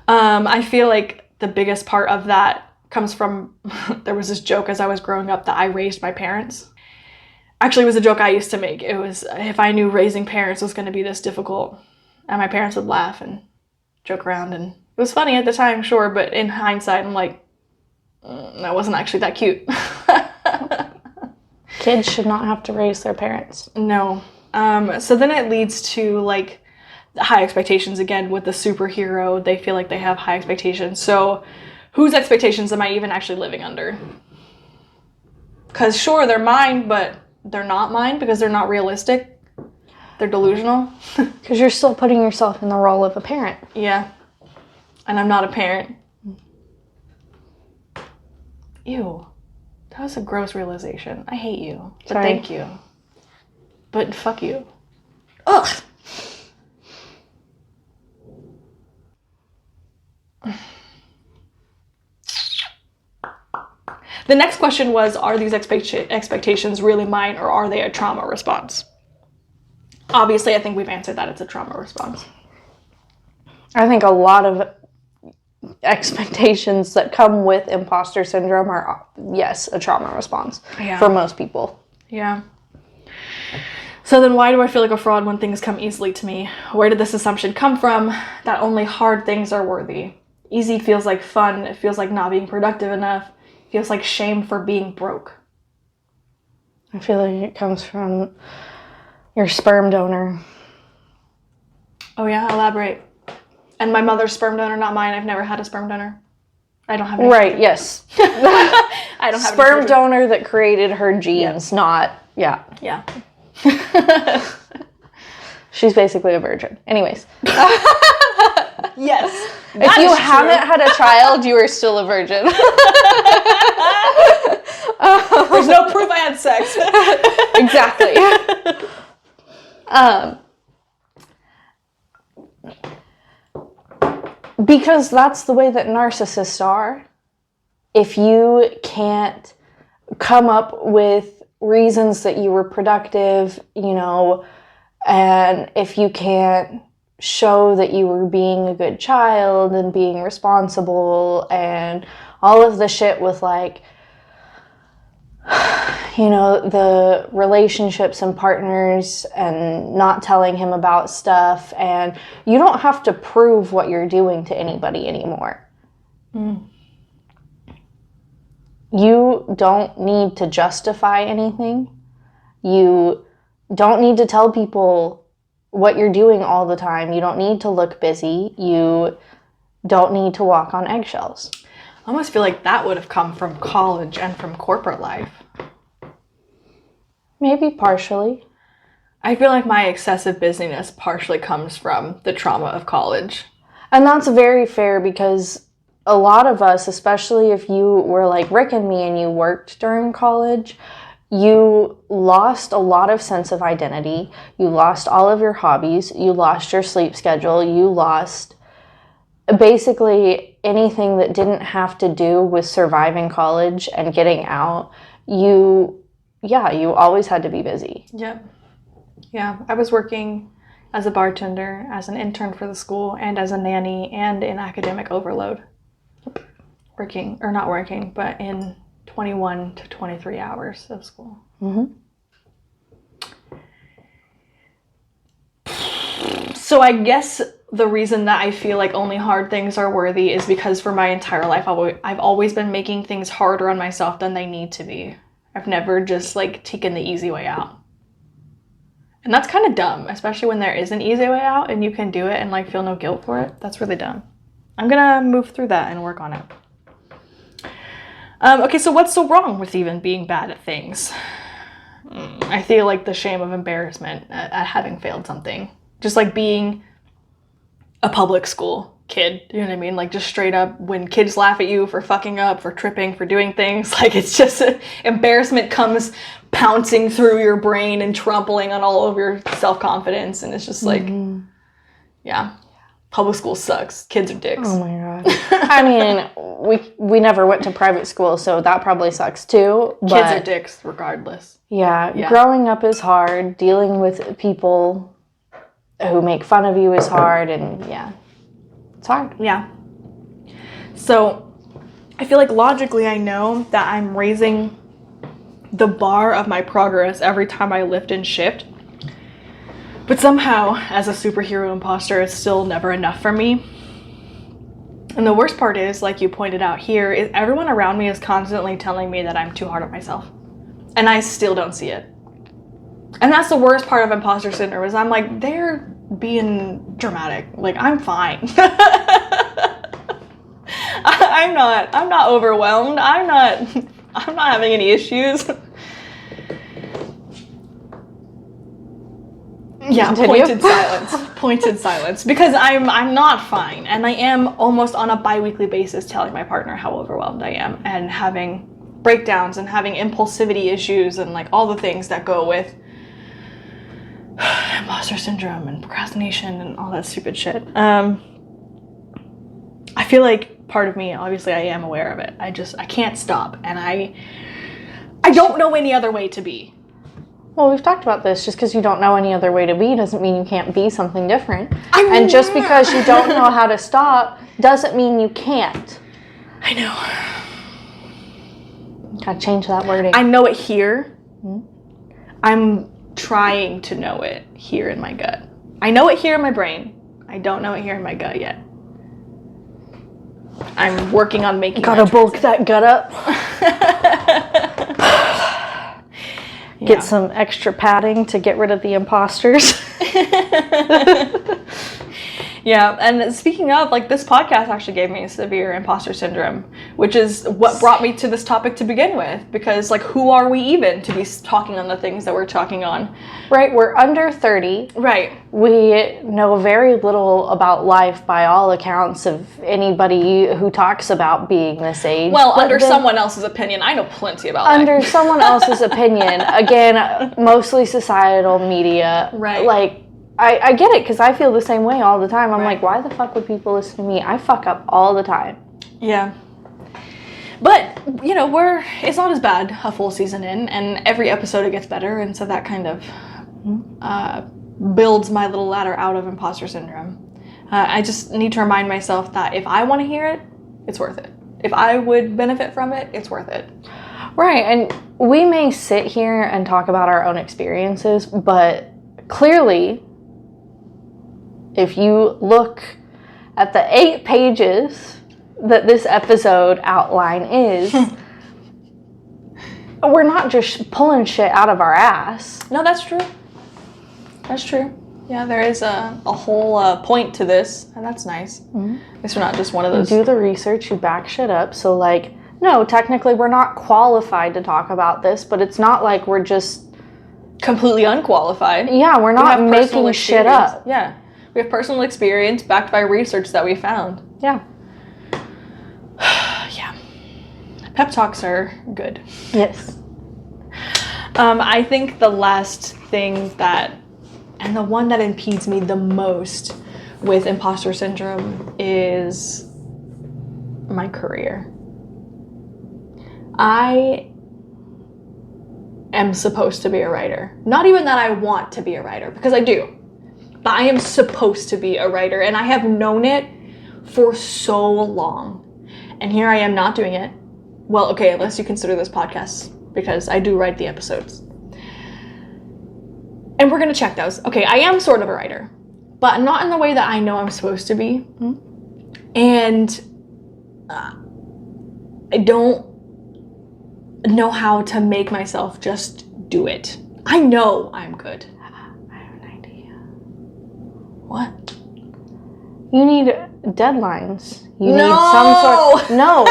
I feel like the biggest part of that comes from, there was this joke as I was growing up that I raised my parents. Actually, it was a joke I used to make. It was, if I knew raising parents was gonna be this difficult, and my parents would laugh and joke around, and it was funny at the time, sure, but in hindsight, I'm like, that wasn't actually that cute. Kids should not have to raise their parents. No. So then it leads to, like, high expectations again with the superhero. They feel like they have high expectations. So whose expectations am I even actually living under? Because sure, they're mine, but they're not mine because they're not realistic. They're delusional. Because you're still putting yourself in the role of a parent. Yeah. And I'm not a parent. Ew. That was a gross realization. I hate you. But Sorry. Thank you. But fuck you. Ugh. The next question was, are these expectations really mine, or are they a trauma response? Obviously, I think we've answered that it's a trauma response. I think a lot of expectations that come with imposter syndrome are, yes, a trauma response for most people. Yeah. So then why do I feel like a fraud when things come easily to me? Where did this assumption come from that only hard things are worthy? Easy feels like fun. It feels like not being productive enough. It feels like shame for being broke. I feel like it comes from your sperm donor. Oh yeah, elaborate. And my mother's sperm donor, not mine. I've never had a sperm donor. I don't have any. Right, yes. I don't have sperm donor that created her genes, not, yeah. Yeah. She's basically a virgin. Anyways. Yes. If you haven't had a child, you are still a virgin. There's no proof I had sex. Exactly. Because that's the way that narcissists are. If you can't come up with reasons that you were productive, you know, and if you can't show that you were being a good child and being responsible and all of the shit with, like, you know, the relationships and partners and not telling him about stuff. And you don't have to prove what you're doing to anybody anymore. You don't need to justify anything. You don't need to tell people what you're doing all the time. You don't need to look busy. You don't need to walk on eggshells. I almost feel like that would have come from college and from corporate life. Maybe partially. I feel like my excessive busyness partially comes from the trauma of college. And that's very fair because a lot of us, especially if you were like Rick and me and you worked during college, you lost a lot of sense of identity. You lost all of your hobbies. You lost your sleep schedule. You lost basically anything that didn't have to do with surviving college and getting out. You always had to be busy. Yep. Yeah, I was working as a bartender, as an intern for the school, and as a nanny, and in academic overload. Not working, but in 21 to 23 hours of school. So I guess the reason that I feel like only hard things are worthy is because for my entire life, I've always been making things harder on myself than they need to be. I've never just like taken the easy way out. And that's kind of dumb, especially when there is an easy way out and you can do it and like feel no guilt for it. That's really dumb. I'm gonna move through that and work on it. Okay, so what's so wrong with even being bad at things? I feel like the shame of embarrassment at having failed something. Just like being a public school kid, you know what I mean? Like just straight up when kids laugh at you for fucking up, for tripping, for doing things, like it's just embarrassment comes pouncing through your brain and trampling on all of your self-confidence, and it's just like, yeah. Public school sucks. Kids are dicks. Oh my god. I mean, we never went to private school, so that probably sucks too. But kids are dicks regardless. Yeah, growing up is hard. Dealing with people who make fun of you is hard, and yeah, it's hard. Yeah. So I feel like logically I know that I'm raising the bar of my progress every time I lift and shift. But somehow, as a superhero imposter, it's still never enough for me. And the worst part is, like you pointed out here, is everyone around me is constantly telling me that I'm too hard on myself. And I still don't see it. And that's the worst part of imposter syndrome, is I'm like, they're being dramatic. Like, I'm fine. I'm not overwhelmed. I'm not having any issues. Yeah, pointed silence, because I'm not fine, and I am almost on a bi-weekly basis telling my partner how overwhelmed I am and having breakdowns and having impulsivity issues and like all the things that go with imposter syndrome and procrastination and all that stupid shit. I feel like part of me, obviously I am aware of it. I can't stop, and I don't know any other way to be. Well, we've talked about this. Just because you don't know any other way to be doesn't mean you can't be something different. And just because you don't know how to stop doesn't mean you can't. I know. Gotta change that wording. I know it here. I'm trying to know it here in my gut. I know it here in my brain. I don't know it here in my gut yet. I'm working on making. Gotta bulk that gut up. Get some extra padding to get rid of the imposters. Yeah, and speaking of, like, this podcast actually gave me severe imposter syndrome, which is what brought me to this topic to begin with, because, like, who are we even to be talking on the things that we're talking on? Right, we're under 30. Right. We know very little about life by all accounts of anybody who talks about being this age. Well, under someone else's opinion, I know plenty about life. Under someone else's opinion, again, mostly societal media. Right. Like, I get it, because I feel the same way all the time. I'm like, why the fuck would people listen to me? I fuck up all the time. Yeah. But, you know, it's not as bad a full season in, and every episode it gets better, and so that kind of builds my little ladder out of imposter syndrome. I just need to remind myself that if I want to hear it, it's worth it. If I would benefit from it, it's worth it. Right, and we may sit here and talk about our own experiences, but clearly, if you look at the 8 pages that this episode outline is, we're not just pulling shit out of our ass. No, that's true. That's true. Yeah, there is a whole point to this, and that's nice. Mm-hmm. At least we're not just one of those. You do the research, you back shit up, so like, no, technically we're not qualified to talk about this, but it's not like we're just completely unqualified. Yeah, we're not making shit up. Yeah. We have personal experience backed by research that we found. Yeah. Yeah. Pep talks are good. Yes. I think the last thing that, and the one that impedes me the most with imposter syndrome, is my career. I am supposed to be a writer. Not even that I want to be a writer, because I do. But I am supposed to be a writer, and I have known it for so long. And here I am not doing it. Well, okay, unless you consider this podcast, because I do write the episodes. And we're going to check those. Okay, I am sort of a writer, but not in the way that I know I'm supposed to be. Mm-hmm. And I don't know how to make myself just do it. I know I'm good. I have an idea. What? You need deadlines. You need some sort. No.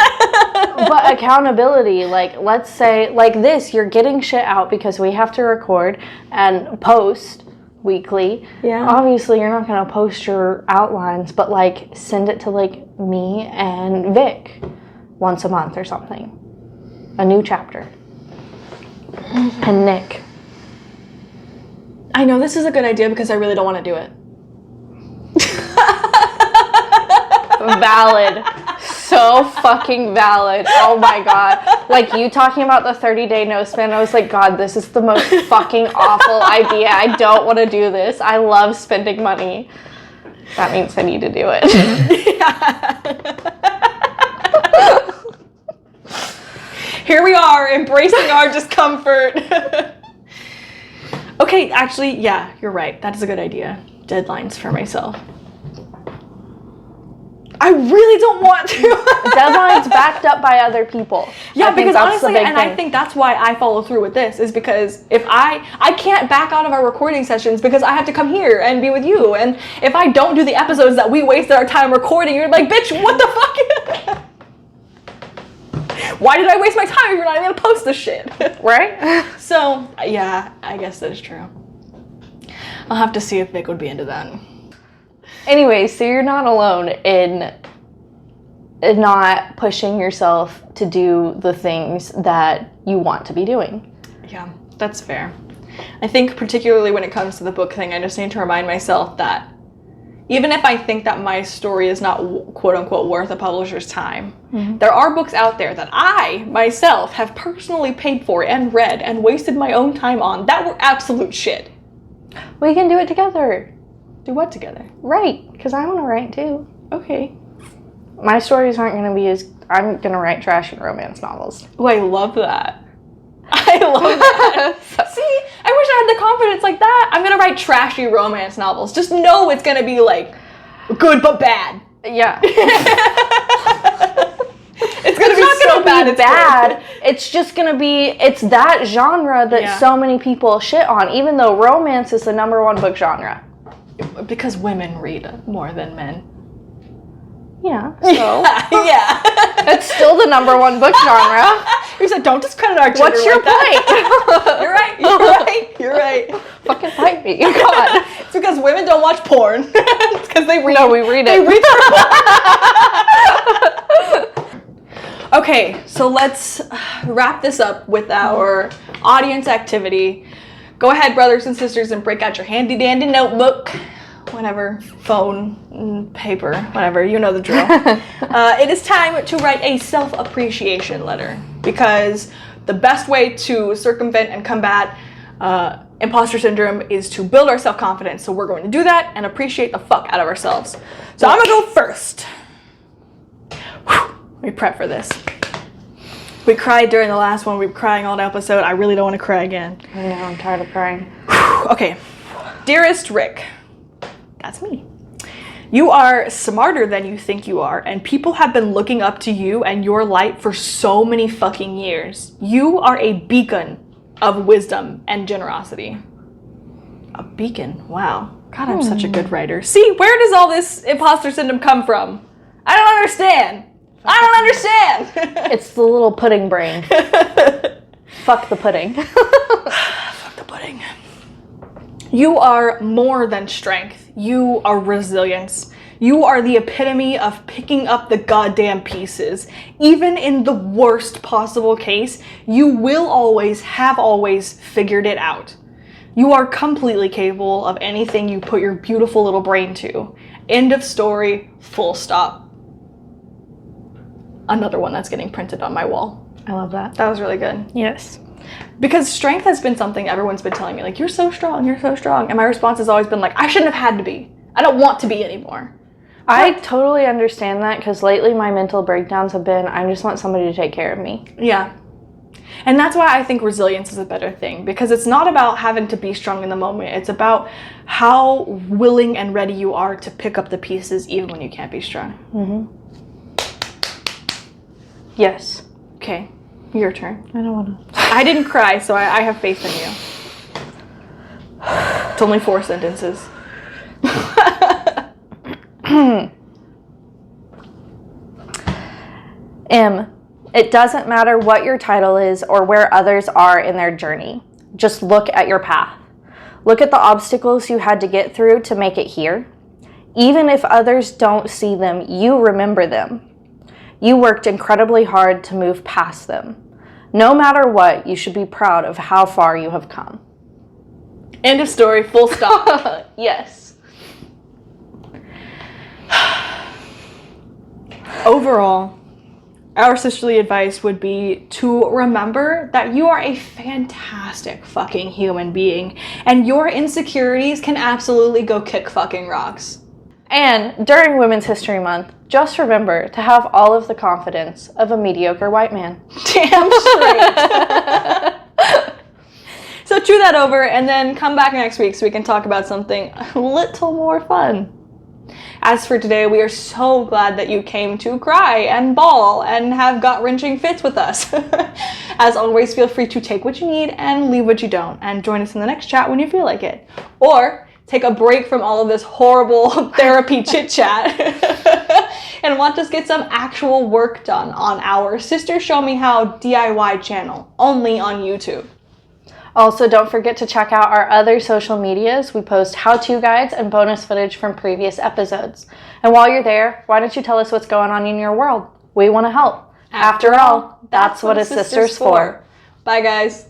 But accountability. Like, let's say, like this, you're getting shit out because we have to record and post weekly. Yeah. Obviously, you're not going to post your outlines, but like send it to like me and Vic once a month or something. A new chapter. And Nick. I know this is a good idea because I really don't want to do it. Valid. So fucking valid. Oh my god. Like, you talking about the 30-day no spend, I was like, God, this is the most fucking awful idea. I don't want to do this. I love spending money. That means I need to do it. Here we are, embracing our discomfort. Okay, actually, yeah, you're right. That is a good idea. Deadlines for myself. I really don't want to. Deadlines backed up by other people. Yeah, because honestly, and I think that's why I follow through with this, is because if I can't back out of our recording sessions because I have to come here and be with you. And if I don't do the episodes that we wasted our time recording, you're like, bitch, what the fuck? Why did I waste my time if you're not even gonna post this shit? Right? So, yeah, I guess that is true. I'll have to see if Vic would be into that. Anyway, so you're not alone in not pushing yourself to do the things that you want to be doing. Yeah, that's fair. I think particularly when it comes to the book thing, I just need to remind myself that even if I think that my story is not quote unquote worth a publisher's time, mm-hmm. there are books out there that I myself have personally paid for and read and wasted my own time on that were absolute shit. We can do it together. Do what together? Write, because I want to write too. Okay. My stories aren't going to be as... I'm going to write trashy romance novels. Oh, I love that. I love that. See, I wish I had the confidence like that. I'm going to write trashy romance novels. Just know it's going to be like good but bad. Yeah. It's going to be so bad. It's just going to be... It's that genre that so many people shit on, even though romance is the #1 book genre. Because women read more than men. Yeah, so. Yeah. It's still the #1 book genre. You said, don't discredit our gender. What's your point? You're right. You're right. Fucking fight me. God. It's because women don't watch porn. It's because they read. No, we read it. They read porn. Okay, so let's wrap this up with our audience activity. Go ahead, brothers and sisters, and break out your handy dandy notebook, whatever, phone, paper, whatever, you know the drill. It is time to write a self-appreciation letter, because the best way to circumvent and combat imposter syndrome is to build our self-confidence. So we're going to do that and appreciate the fuck out of ourselves. So I'm gonna go first. Whew, let me prep for this. We cried during the last one. We were crying all the episode. I really don't want to cry again. I know, I'm tired of crying. Okay. Dearest Rick, that's me. You are smarter than you think you are, and people have been looking up to you and your light for so many fucking years. You are a beacon of wisdom and generosity. A beacon? Wow. God, I'm such a good writer. See, where does all this imposter syndrome come from? I don't understand. It's the little pudding brain. Fuck the pudding. Fuck the pudding. You are more than strength. You are resilience. You are the epitome of picking up the goddamn pieces. Even in the worst possible case, you will always have always figured it out. You are completely capable of anything you put your beautiful little brain to. End of story, full stop. Another one that's getting printed on my wall. I love that. That was really good. Yes. Because strength has been something everyone's been telling me, like, you're so strong. And my response has always been like, I shouldn't have had to be. I don't want to be anymore. I totally understand that, because lately my mental breakdowns have been, I just want somebody to take care of me. Yeah. And that's why I think resilience is a better thing, because it's not about having to be strong in the moment. It's about how willing and ready you are to pick up the pieces even when you can't be strong. Mm-hmm. Yes. Okay, your turn. I don't want to. I didn't cry, so I have faith in you. It's only 4 sentences. M. It doesn't matter what your title is or where others are in their journey. Just look at your path. Look at the obstacles you had to get through to make it here. Even if others don't see them, you remember them. You worked incredibly hard to move past them. No matter what, you should be proud of how far you have come. End of story, full stop. Yes. Overall, our sisterly advice would be to remember that you are a fantastic fucking human being, and your insecurities can absolutely go kick fucking rocks. And during Women's History Month, just remember to have all of the confidence of a mediocre white man. Damn straight. So chew that over and then come back next week so we can talk about something a little more fun. As for today, we are so glad that you came to cry and bawl and have gut-wrenching fits with us. As always, feel free to take what you need and leave what you don't, and join us in the next chat when you feel like it. Or take a break from all of this horrible therapy chit-chat and watch us get some actual work done on our Sister Show Me How DIY channel, only on YouTube. Also, don't forget to check out our other social medias. We post how-to guides and bonus footage from previous episodes. And while you're there, why don't you tell us what's going on in your world? We want to help. After all, that's what a sister's for. Bye, guys.